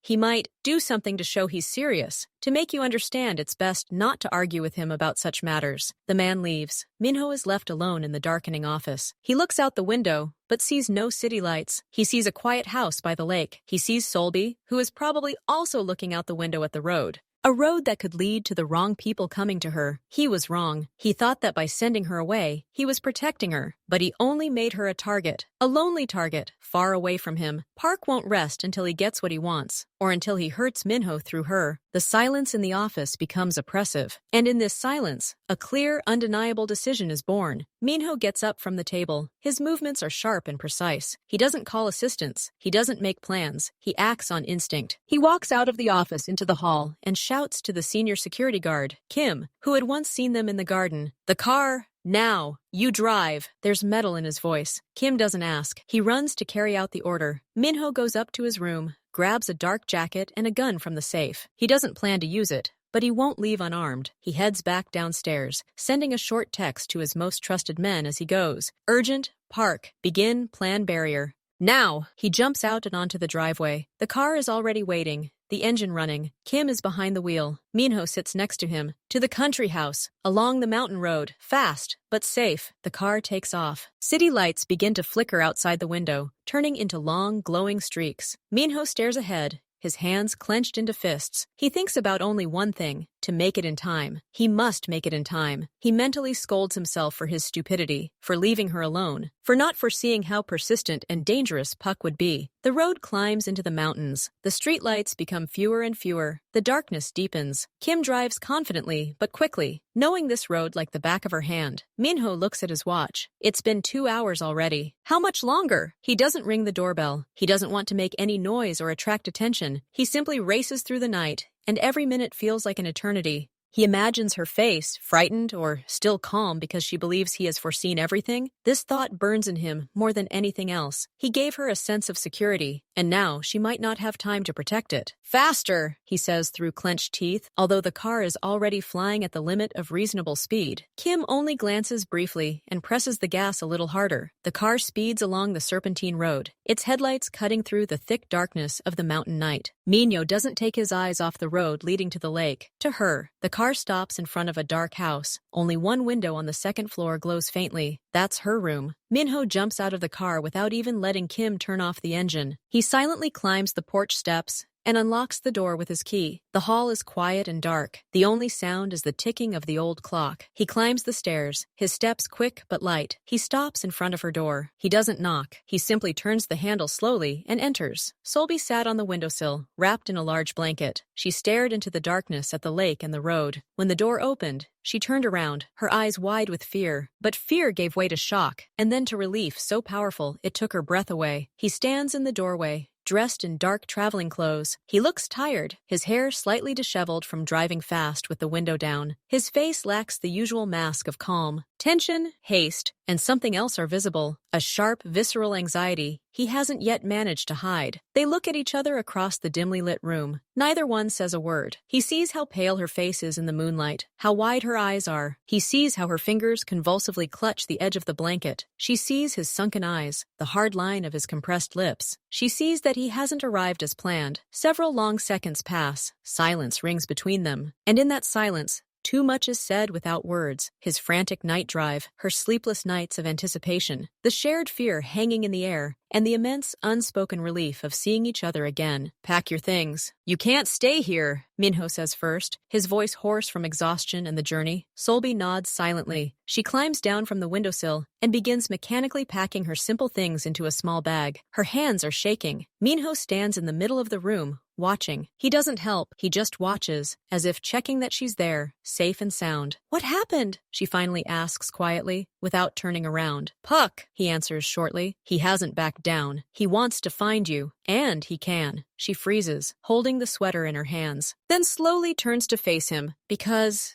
He might do something to show he's serious, to make you understand it's best not to argue with him about such matters. The man leaves. Minho is left alone in the darkening office. He looks out the window, but sees no city lights. He sees a quiet house by the lake. He sees Solby, who is probably also looking out the window at the road. A road that could lead to the wrong people coming to her. He was wrong. He thought that by sending her away, he was protecting her. But he only made her a target. A lonely target, far away from him. Park won't rest until he gets what he wants, or until he hurts Minho through her. The silence in the office becomes oppressive. And in this silence, a clear, undeniable decision is born. Minho gets up from the table. His movements are sharp and precise. He doesn't call assistance. He doesn't make plans. He acts on instinct. He walks out of the office into the hall and shouts to the senior security guard, Kim, who had once seen them in the garden. The car, now, you drive. There's metal in his voice. Kim doesn't ask. He runs to carry out the order. Minho goes up to his room, grabs a dark jacket and a gun from the safe. He doesn't plan to use it, but he won't leave unarmed. He heads back downstairs, sending a short text to his most trusted men as he goes. Urgent, Park, begin plan barrier. Now! He jumps out and onto the driveway. The car is already waiting, the engine running. Kim is behind the wheel. Minho sits next to him. To the country house, along the mountain road, fast, but safe. The car takes off. City lights begin to flicker outside the window, turning into long, glowing streaks. Minho stares ahead, his hands clenched into fists. He thinks about only one thing, to make it in time. He must make it in time. He mentally scolds himself for his stupidity, for leaving her alone, for not foreseeing how persistent and dangerous Puck would be. The road climbs into the mountains. The streetlights become fewer and fewer. The darkness deepens. Kim drives confidently, but quickly, knowing this road like the back of her hand. Minho looks at his watch. It's been 2 hours already. How much longer? He doesn't ring the doorbell. He doesn't want to make any noise or attract attention. He simply races through the night, and every minute feels like an eternity. He imagines her face, frightened or still calm because she believes he has foreseen everything. This thought burns in him more than anything else. He gave her a sense of security, and now she might not have time to protect it. Faster, he says through clenched teeth, although the car is already flying at the limit of reasonable speed. Kim only glances briefly and presses the gas a little harder. The car speeds along the serpentine road, its headlights cutting through the thick darkness of the mountain night. Minho doesn't take his eyes off the road leading to the lake. To her, the car stops in front of a dark house. Only one window on the second floor glows faintly. That's her room. Minho jumps out of the car without even letting Kim turn off the engine. He silently climbs the porch steps and unlocks the door with his key. The hall is quiet and dark. The only sound is the ticking of the old clock. He climbs the stairs, his steps quick but light. He stops in front of her door. He doesn't knock. He simply turns the handle slowly and enters. Solby sat on the windowsill, wrapped in a large blanket. She stared into the darkness at the lake and the road. When the door opened, she turned around, her eyes wide with fear. But fear gave way to shock, and then to relief so powerful it took her breath away. He stands in the doorway, dressed in dark traveling clothes. He looks tired, his hair slightly disheveled from driving fast with the window down. His face lacks the usual mask of calm. Tension, haste, and something else are visible, a sharp, visceral anxiety he hasn't yet managed to hide. They look at each other across the dimly lit room. Neither one says a word. He sees how pale her face is in the moonlight, how wide her eyes are. He sees how her fingers convulsively clutch the edge of the blanket. She sees his sunken eyes, the hard line of his compressed lips. She sees that he hasn't arrived as planned. Several long seconds pass. Silence rings between them. And in that silence, too much is said without words. His frantic night drive, her sleepless nights of anticipation, the shared fear hanging in the air, and the immense unspoken relief of seeing each other again. Pack your things. You can't stay here, Minho says first, his voice hoarse from exhaustion and the journey. Solby nods silently. She climbs down from the windowsill and begins mechanically packing her simple things into a small bag. Her hands are shaking. Minho stands in the middle of the room, watching. He doesn't help, he just watches, as if checking that she's there, safe and sound. What happened? She finally asks quietly, without turning around. Puck, he answers shortly. He hasn't backed down. He wants to find you, and he can. She freezes, holding the sweater in her hands, then slowly turns to face him. Because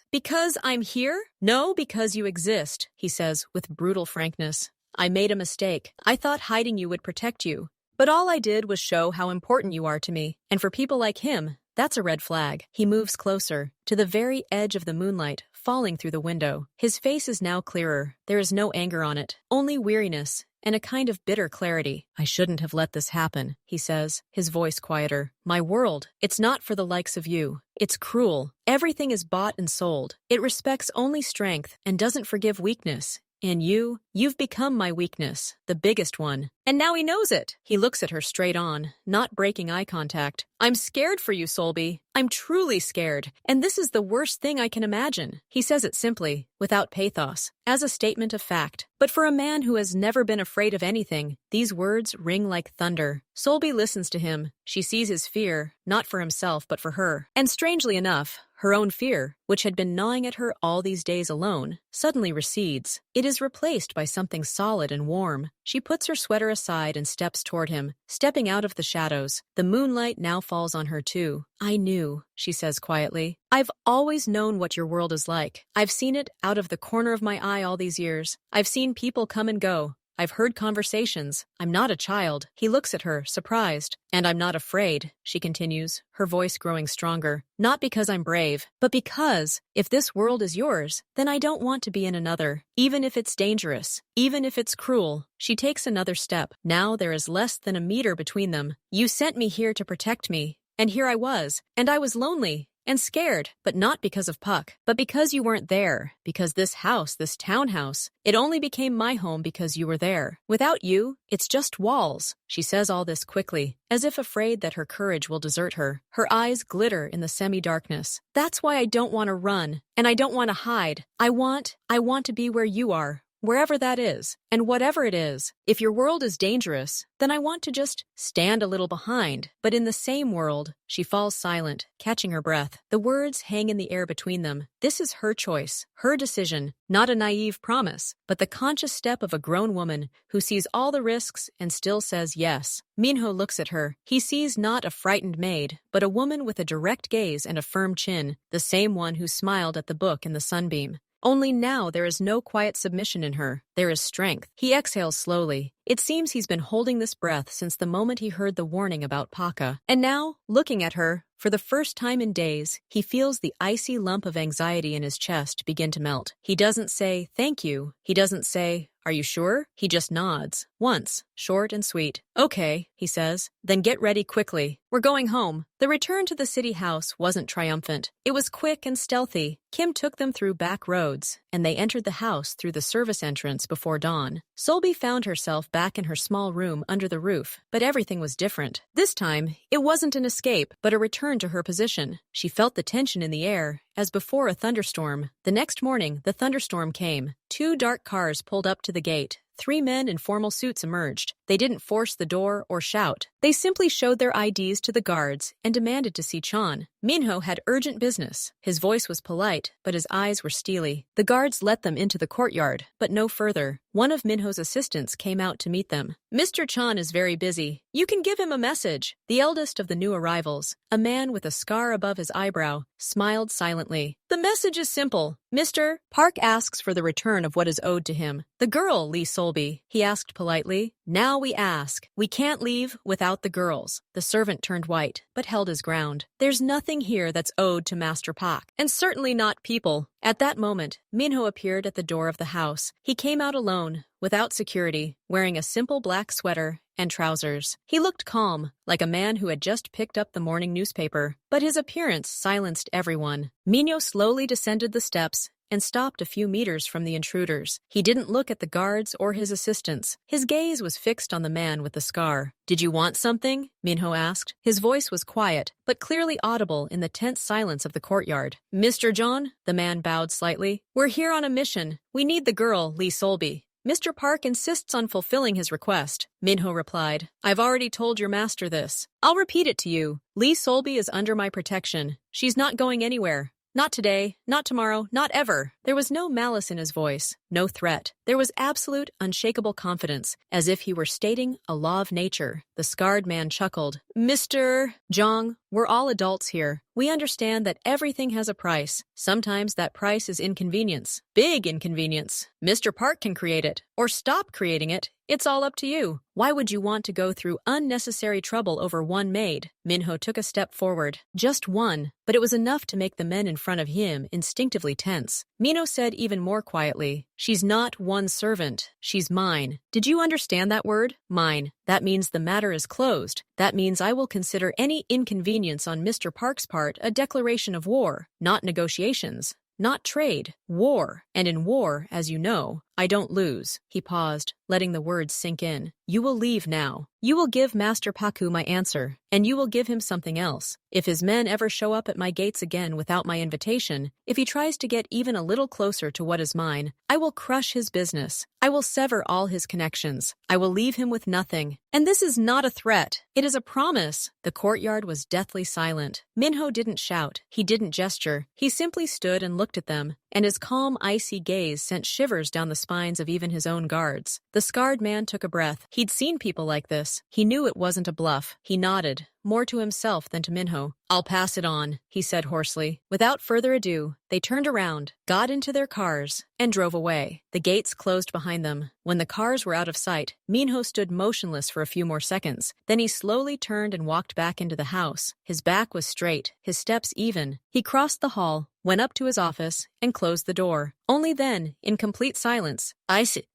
I'm here? No, because you exist, he says with brutal frankness. I made a mistake. I thought hiding you would protect you. But all I did was show how important you are to me. And for people like him, that's a red flag. He moves closer, to the very edge of the moonlight, falling through the window. His face is now clearer. There is no anger on it, only weariness and a kind of bitter clarity. I shouldn't have let this happen, he says, his voice quieter. My world, it's not for the likes of you. It's cruel. Everything is bought and sold. It respects only strength and doesn't forgive weakness. And you've become my weakness, the biggest one. And now he knows it. He looks at her straight on, not breaking eye contact. I'm scared for you, Solby. I'm truly scared. And this is the worst thing I can imagine. He says it simply, without pathos, as a statement of fact. But for a man who has never been afraid of anything, these words ring like thunder. Solby listens to him. She sees his fear, not for himself, but for her. And strangely enough, her own fear, which had been gnawing at her all these days alone, suddenly recedes. It is replaced by something solid and warm. She puts her sweater aside and steps toward him, stepping out of the shadows. The moonlight now falls on her too. I knew, she says quietly. I've always known what your world is like. I've seen it out of the corner of my eye all these years. I've seen people come and go. I've heard conversations. I'm not a child. He looks at her, surprised. And I'm not afraid, she continues, her voice growing stronger. Not because I'm brave, but because, if this world is yours, then I don't want to be in another, even if it's dangerous, even if it's cruel. She takes another step. Now there is less than a meter between them. You sent me here to protect me, and here I was, and I was lonely. and scared, but not because of Puck, but because you weren't there, because this house, this townhouse, it only became my home because you were there. Without you, it's just walls. She says all this quickly, as if afraid that her courage will desert her. Her eyes glitter in the semi-darkness. That's why I don't want to run, and I don't want to hide. I want to be where you are. Wherever that is, and whatever it is, if your world is dangerous, then I want to just stand a little behind. But in the same world, she falls silent, catching her breath. The words hang in the air between them. This is her choice, her decision, not a naive promise, but the conscious step of a grown woman who sees all the risks and still says yes. Minho looks at her. He sees not a frightened maid, but a woman with a direct gaze and a firm chin, the same one who smiled at the book in the sunbeam. Only now there is no quiet submission in her. There is strength. He exhales slowly. It seems he's been holding this breath since the moment he heard the warning about Paka. And now, looking at her, for the first time in days, he feels the icy lump of anxiety in his chest begin to melt. He doesn't say, "Thank you." He doesn't say, "Are you sure?" He just nods. Once, short and sweet. "Okay," he says. "Then get ready quickly. We're going home." The return to the city house wasn't triumphant. It was quick and stealthy. Kim took them through back roads, and they entered the house through the service entrance before dawn. Solby found herself back in her small room under the roof, but everything was different. This time, it wasn't an escape, but a return to her position. She felt the tension in the air, as before a thunderstorm. The next morning, the thunderstorm came. 2 dark cars pulled up to the gate. 3 men in formal suits emerged. They didn't force the door or shout. They simply showed their IDs to the guards and demanded to see Chan. Minho had urgent business. His voice was polite, but his eyes were steely. The guards let them into the courtyard, but no further. One of Minho's assistants came out to meet them. "Mr. Chan is very busy. You can give him a message." The eldest of the new arrivals, a man with a scar above his eyebrow, smiled silently. "The message is simple. Mr. Park asks for the return of what is owed to him." "The girl, Lee Solby," he asked politely. "Now we ask. We can't leave without the girls." The servant turned white, but held his ground. "There's nothing here that's owed to Master Park, and certainly not people." At that moment, Minho appeared at the door of the house. He came out alone, without security, wearing a simple black sweater and trousers. He looked calm, like a man who had just picked up the morning newspaper, but his appearance silenced everyone. Minho slowly descended the steps and stopped a few meters from the intruders. He didn't look at the guards or his assistants. His gaze was fixed on the man with the scar. "Did you want something?" Minho asked. His voice was quiet, but clearly audible in the tense silence of the courtyard. "Mr. John?" The man bowed slightly. "We're here on a mission. We need the girl, Lee Solby." "Mr. Park insists on fulfilling his request," Minho replied. "I've already told your master this. I'll repeat it to you. Lee Solby is under my protection. She's not going anywhere. Not today, not tomorrow, not ever." There was no malice in his voice, no threat. There was absolute, unshakable confidence, as if he were stating a law of nature. The scarred man chuckled. "Mr. Jong, we're all adults here. We understand that everything has a price. Sometimes that price is inconvenience. Big inconvenience. Mr. Park can create it, or stop creating it. It's all up to you. Why would you want to go through unnecessary trouble over one maid?" Minho took a step forward. Just one, but it was enough to make the men in front of him instinctively tense. Minho said even more quietly, "She's not one servant. She's mine. Did you understand that word? Mine. That means the matter is closed. That means I will consider any inconvenience on Mr. Park's part a declaration of war, not negotiations. Not trade, war. And in war, as you know, I don't lose." He paused, letting the words sink in. "You will leave now. You will give Master Paku my answer, and you will give him something else. If his men ever show up at my gates again without my invitation, if he tries to get even a little closer to what is mine, I will crush his business. I will sever all his connections. I will leave him with nothing. And this is not a threat. It is a promise." The courtyard was deathly silent. Minho didn't shout. He didn't gesture. He simply stood and looked at them, and his calm, icy gaze sent shivers down the spines of even his own guards. The scarred man took a breath. He'd seen people like this. He knew it wasn't a bluff. He nodded, more to himself than to Minho. "I'll pass it on," he said hoarsely. Without further ado, they turned around, got into their cars, and drove away. The gates closed behind them. When the cars were out of sight, Minho stood motionless for a few more seconds. Then he slowly turned and walked back into the house. His back was straight, his steps even. He crossed the hall, went up to his office, and closed the door. Only then, in complete silence,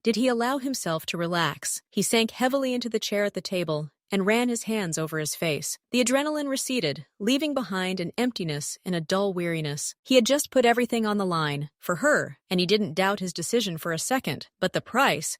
did he allow himself to relax. He sank heavily into the chair at the table and ran his hands over his face. The adrenaline receded, leaving behind an emptiness and a dull weariness. He had just put everything on the line, for her, and he didn't doubt his decision for a second. But the price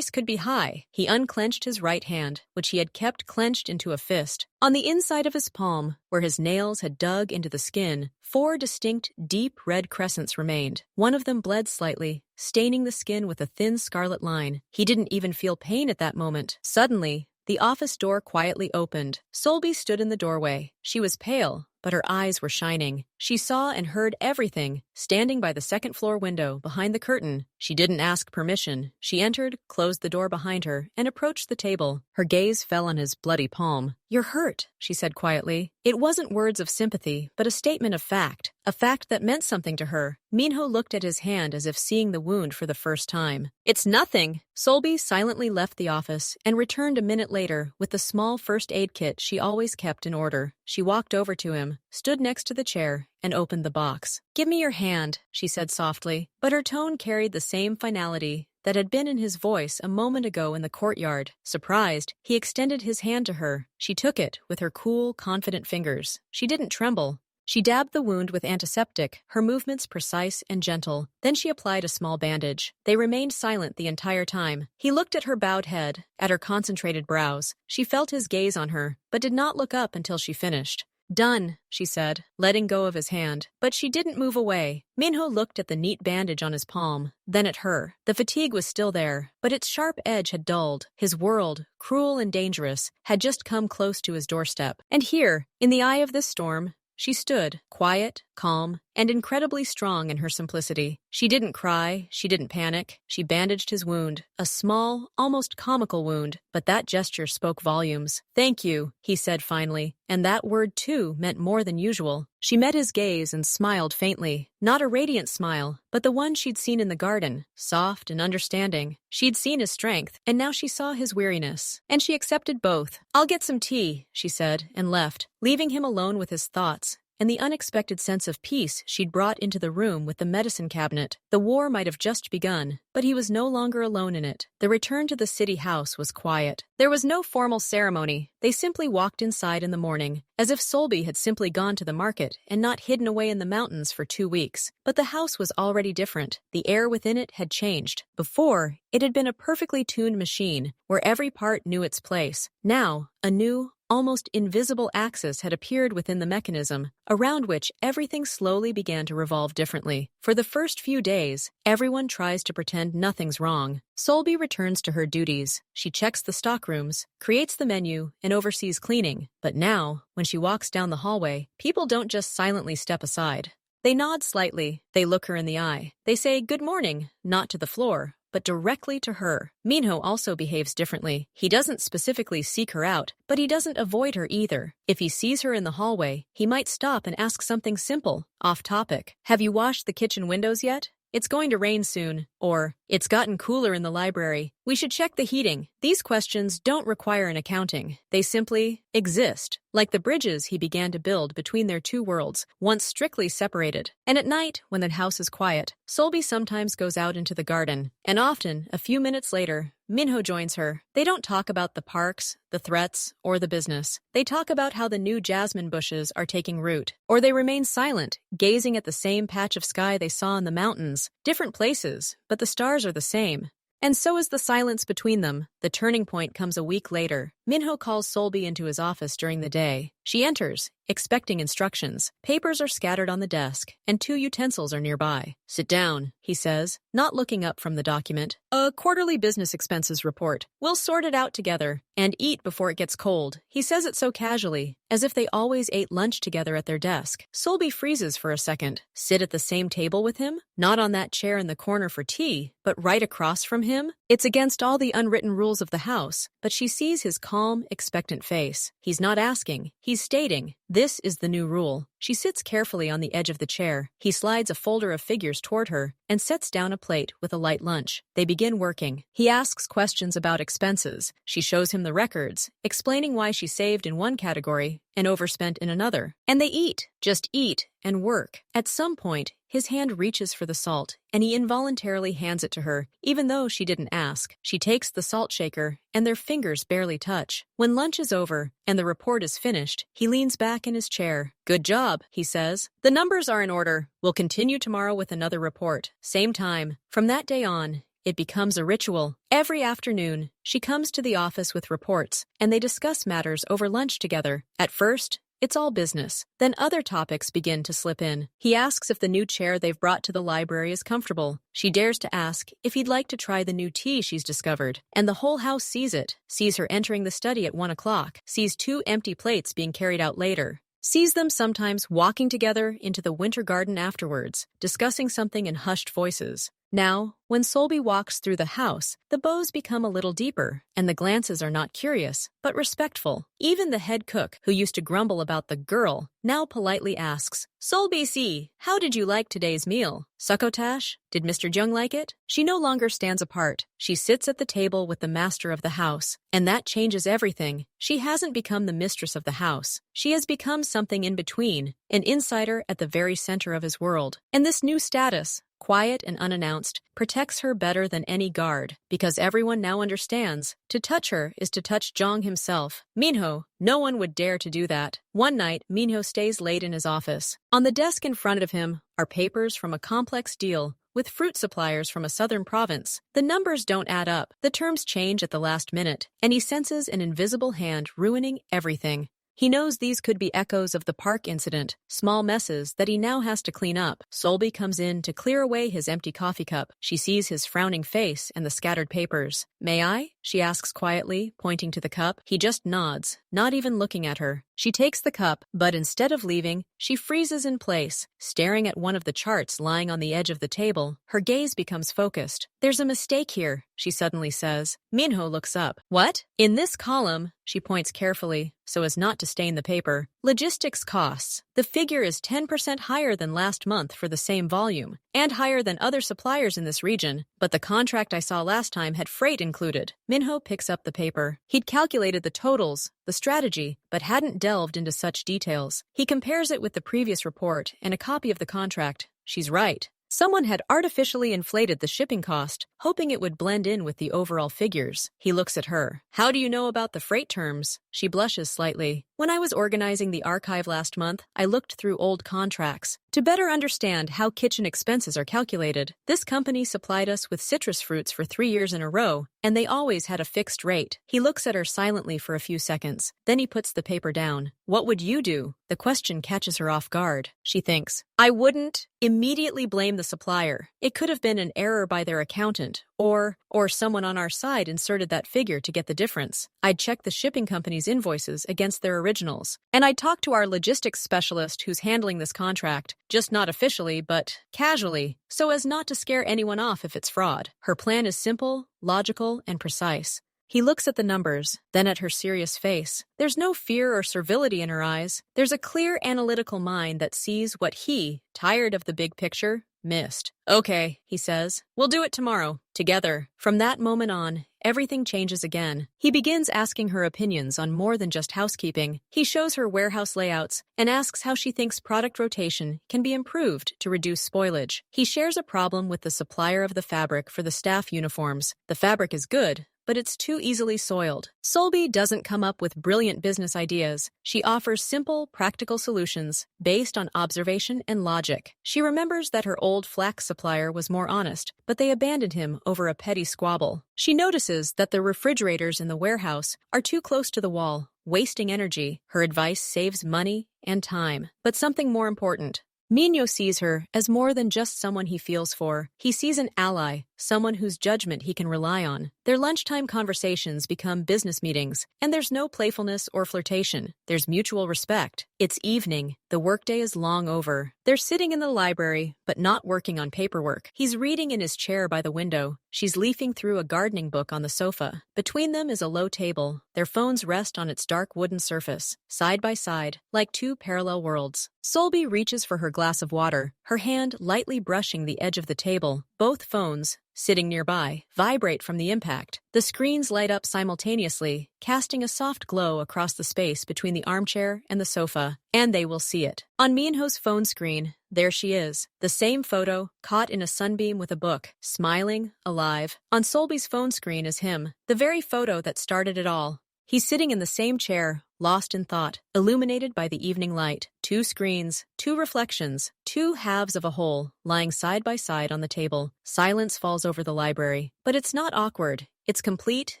could be high. He unclenched his right hand, which he had kept clenched into a fist. On the inside of his palm, where his nails had dug into the skin, 4 distinct, deep red crescents remained. One of them bled slightly, staining the skin with a thin scarlet line. He didn't even feel pain at that moment. Suddenly, the office door quietly opened. Solby stood in the doorway. She was pale, but her eyes were shining. She saw and heard everything, standing by the second-floor window behind the curtain. She didn't ask permission. She entered, closed the door behind her, and approached the table. Her gaze fell on his bloody palm. "You're hurt," she said quietly. It wasn't words of sympathy, but a statement of fact. A fact that meant something to her. Minho looked at his hand as if seeing the wound for the first time. "It's nothing." Solby silently left the office and returned a minute later with the small first aid kit she always kept in order. She walked over to him, stood next to the chair, and opened the box. "Give me your hand," she said softly, but her tone carried the same finality that had been in his voice a moment ago in the courtyard. Surprised, he extended his hand to her. She took it with her cool, confident fingers. She didn't tremble. She dabbed the wound with antiseptic, her movements precise and gentle. Then she applied a small bandage. They remained silent the entire time. He looked at her bowed head, at her concentrated brows. She felt his gaze on her, but did not look up until she finished. "Done," she said, letting go of his hand. But she didn't move away. Minho looked at the neat bandage on his palm, then at her. The fatigue was still there, but its sharp edge had dulled. His world, cruel and dangerous, had just come close to his doorstep. And here, in the eye of this storm, she stood, quiet, calm, and incredibly strong in her simplicity. She didn't cry, she didn't panic. She bandaged his wound, a small, almost comical wound, but that gesture spoke volumes. "Thank you," he said finally, and that word too meant more than usual. She met his gaze and smiled faintly, not a radiant smile, but the one she'd seen in the garden, soft and understanding. She'd seen his strength, and now she saw his weariness, and she accepted both. "I'll get some tea," she said, and left, leaving him alone with his thoughts and the unexpected sense of peace she'd brought into the room with the medicine cabinet. The war might have just begun, but he was no longer alone in it. The return to the city house was quiet. There was no formal ceremony. They simply walked inside in the morning, as if Solby had simply gone to the market and not hidden away in the mountains for 2 weeks. But the house was already different. The air within it had changed. Before, it had been a perfectly tuned machine, where every part knew its place. Now, a new, almost invisible axis had appeared within the mechanism, around which everything slowly began to revolve differently. For the first few days, everyone tries to pretend nothing's wrong. Solby returns to her duties. She checks the stockrooms, creates the menu, and oversees cleaning. But now, when she walks down the hallway, people don't just silently step aside. They nod slightly, they look her in the eye. They say good morning, not to the floor, but directly to her. Minho also behaves differently. He doesn't specifically seek her out, but he doesn't avoid her either. If he sees her in the hallway, he might stop and ask something simple, off topic. "Have you washed the kitchen windows yet? It's going to rain soon." Or, "It's gotten cooler in the library. We should check the heating." These questions don't require an accounting. They simply exist, like the bridges he began to build between their two worlds, once strictly separated. And at night, when the house is quiet, Solby sometimes goes out into the garden, and often, a few minutes later, Minho joins her. They don't talk about the parks, the threats, or the business. They talk about how the new jasmine bushes are taking root. Or they remain silent, gazing at the same patch of sky they saw in the mountains. Different places, but the stars are the same. And so is the silence between them. The turning point comes a week later. Minho calls Solby into his office during the day. She enters, expecting instructions. Papers are scattered on the desk, and 2 utensils are nearby. "Sit down," he says, not looking up from the document. "A quarterly business expenses report. We'll sort it out together. And eat before it gets cold." He says it so casually, as if they always ate lunch together at their desk. Solby freezes for a second. Sit at the same table with him? Not on that chair in the corner for tea, but right across from him? It's against all the unwritten rules of the house, but she sees his calm, expectant face. He's not asking, he's stating, this is the new rule. She sits carefully on the edge of the chair. He slides a folder of figures toward her and sets down a plate with a light lunch. They begin working. He asks questions about expenses. She shows him the records, explaining why she saved in one category and overspent in another. And they eat, just eat, and work. At some point, His hand reaches for the salt, and he involuntarily hands it to her, even though she didn't ask. She takes the salt shaker, and their fingers barely touch. When lunch is over, and the report is finished, he leans back in his chair. "Good job," he says. "The numbers are in order. We'll continue tomorrow with another report. Same time." From that day on, it becomes a ritual. Every afternoon, she comes to the office with reports, and they discuss matters over lunch together. At first, it's all business. Then other topics begin to slip in. He asks if the new chair they've brought to the library is comfortable. She dares to ask if he'd like to try the new tea she's discovered. And the whole house sees it. Sees her entering the study at 1 o'clock. Sees 2 empty plates being carried out later. Sees them sometimes walking together into the winter garden afterwards, discussing something in hushed voices. Now, when Solby walks through the house, the bows become a little deeper, and the glances are not curious, but respectful. Even the head cook, who used to grumble about the girl, now politely asks, "Solby C., how did you like today's meal? Succotash? Did Mr. Jung like it?" She no longer stands apart. She sits at the table with the master of the house, and that changes everything. She hasn't become the mistress of the house. She has become something in between, an insider at the very center of his world. And this new status, quiet and unannounced, protects her better than any guard, because everyone now understands, to touch her is to touch Jong himself. Minho, no one would dare to do that. One night, Minho stays late in his office. On the desk in front of him are papers from a complex deal with fruit suppliers from a southern province. The numbers don't add up, the terms change at the last minute, and he senses an invisible hand ruining everything. He knows these could be echoes of the park incident, small messes that he now has to clean up. Solby comes in to clear away his empty coffee cup. She sees his frowning face and the scattered papers. "May I?" she asks quietly, pointing to the cup. He just nods, not even looking at her. She takes the cup, but instead of leaving, she freezes in place, staring at one of the charts lying on the edge of the table. Her gaze becomes focused. "There's a mistake here," she suddenly says. Minho looks up. "What?" "In this column," she points carefully, so as not to stain the paper, "logistics costs. The figure is 10% higher than last month for the same volume, and higher than other suppliers in this region, but the contract I saw last time had freight included." Minho picks up the paper. He'd calculated the totals, the strategy, but hadn't delved into such details. He compares it with the previous report and a copy of the contract. She's right. Someone had artificially inflated the shipping cost, hoping it would blend in with the overall figures. He looks at her. "How do you know about the freight terms?" She blushes slightly. "When I was organizing the archive last month, I looked through old contracts to better understand how kitchen expenses are calculated. This company supplied us with citrus fruits for 3 years in a row, and they always had a fixed rate." He looks at her silently for a few seconds. Then he puts the paper down. "What would you do?" The question catches her off guard. She thinks, "I wouldn't immediately blame the supplier. It could have been an error by their accountant, or someone on our side inserted that figure to get the difference. I'd check the shipping company's invoices against their originals. And I'd talk to our logistics specialist who's handling this contract, just not officially, but casually, so as not to scare anyone off if it's fraud." Her plan is simple, logical, and precise. He looks at the numbers, then at her serious face. There's no fear or servility in her eyes. There's a clear analytical mind that sees what he, tired of the big picture, missed. "Okay," he says. "We'll do it tomorrow, together." From that moment on, everything changes again. He begins asking her opinions on more than just housekeeping. He shows her warehouse layouts and asks how she thinks product rotation can be improved to reduce spoilage. He shares a problem with the supplier of the fabric for the staff uniforms. The fabric is good, but it's too easily soiled. Solby doesn't come up with brilliant business ideas. She offers simple, practical solutions based on observation and logic. She remembers that her old flax supplier was more honest, but they abandoned him over a petty squabble. She notices that the refrigerators in the warehouse are too close to the wall, wasting energy. Her advice saves money and time. But something more important. Minho sees her as more than just someone he feels for. He sees an ally, someone whose judgment he can rely on. Their lunchtime conversations become business meetings, and there's no playfulness or flirtation. There's mutual respect. It's evening. The workday is long over. They're sitting in the library, but not working on paperwork. He's reading in his chair by the window. She's leafing through a gardening book on the sofa. Between them is a low table. Their phones rest on its dark wooden surface, side by side, like two parallel worlds. Solby reaches for her glass of water, her hand lightly brushing the edge of the table. Both phones, sitting nearby, vibrate from the impact. The screens light up simultaneously, casting a soft glow across the space between the armchair and the sofa. And they will see it. On Minho's phone screen, there she is. The same photo, caught in a sunbeam with a book, smiling, alive. On Solby's phone screen is him, the very photo that started it all. He's sitting in the same chair, lost in thought, illuminated by the evening light. Two screens, two reflections, two halves of a whole, lying side by side on the table. Silence falls over the library. But it's not awkward. It's complete,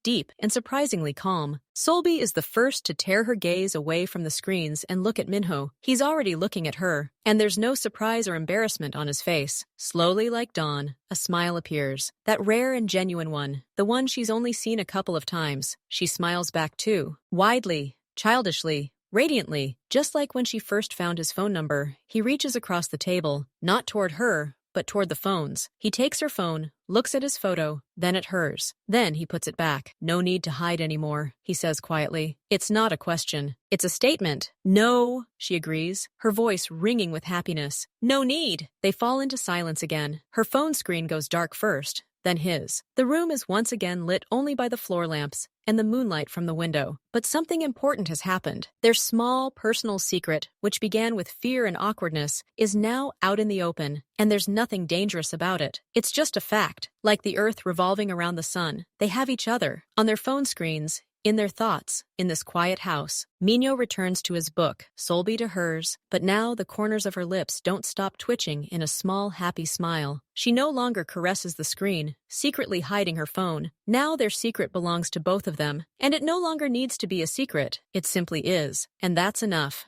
deep, and surprisingly calm. Solby is the first to tear her gaze away from the screens and look at Minho. He's already looking at her, and there's no surprise or embarrassment on his face. Slowly like dawn, a smile appears. That rare and genuine one, the one she's only seen a couple of times. She smiles back too, widely, childishly, radiantly, just like when she first found his phone number. He reaches across the table, not toward her, but toward the phones. He takes her phone, looks at his photo, then at hers. Then he puts it back. No need to hide anymore, he says quietly. It's not a question. It's a statement. No, she agrees, her voice ringing with happiness. No need. They fall into silence again. Her phone screen goes dark first, then his. The room is once again lit only by the floor lamps and the moonlight from the window. But something important has happened. Their small, personal secret, which began with fear and awkwardness, is now out in the open, and there's nothing dangerous about it. It's just a fact. Like the earth revolving around the sun, they have each other. On their phone screens, in their thoughts, in this quiet house. Minho returns to his book, Solby to hers, but now the corners of her lips don't stop twitching in a small, happy smile. She no longer caresses the screen, secretly hiding her phone. Now their secret belongs to both of them, and it no longer needs to be a secret. It simply is, and that's enough.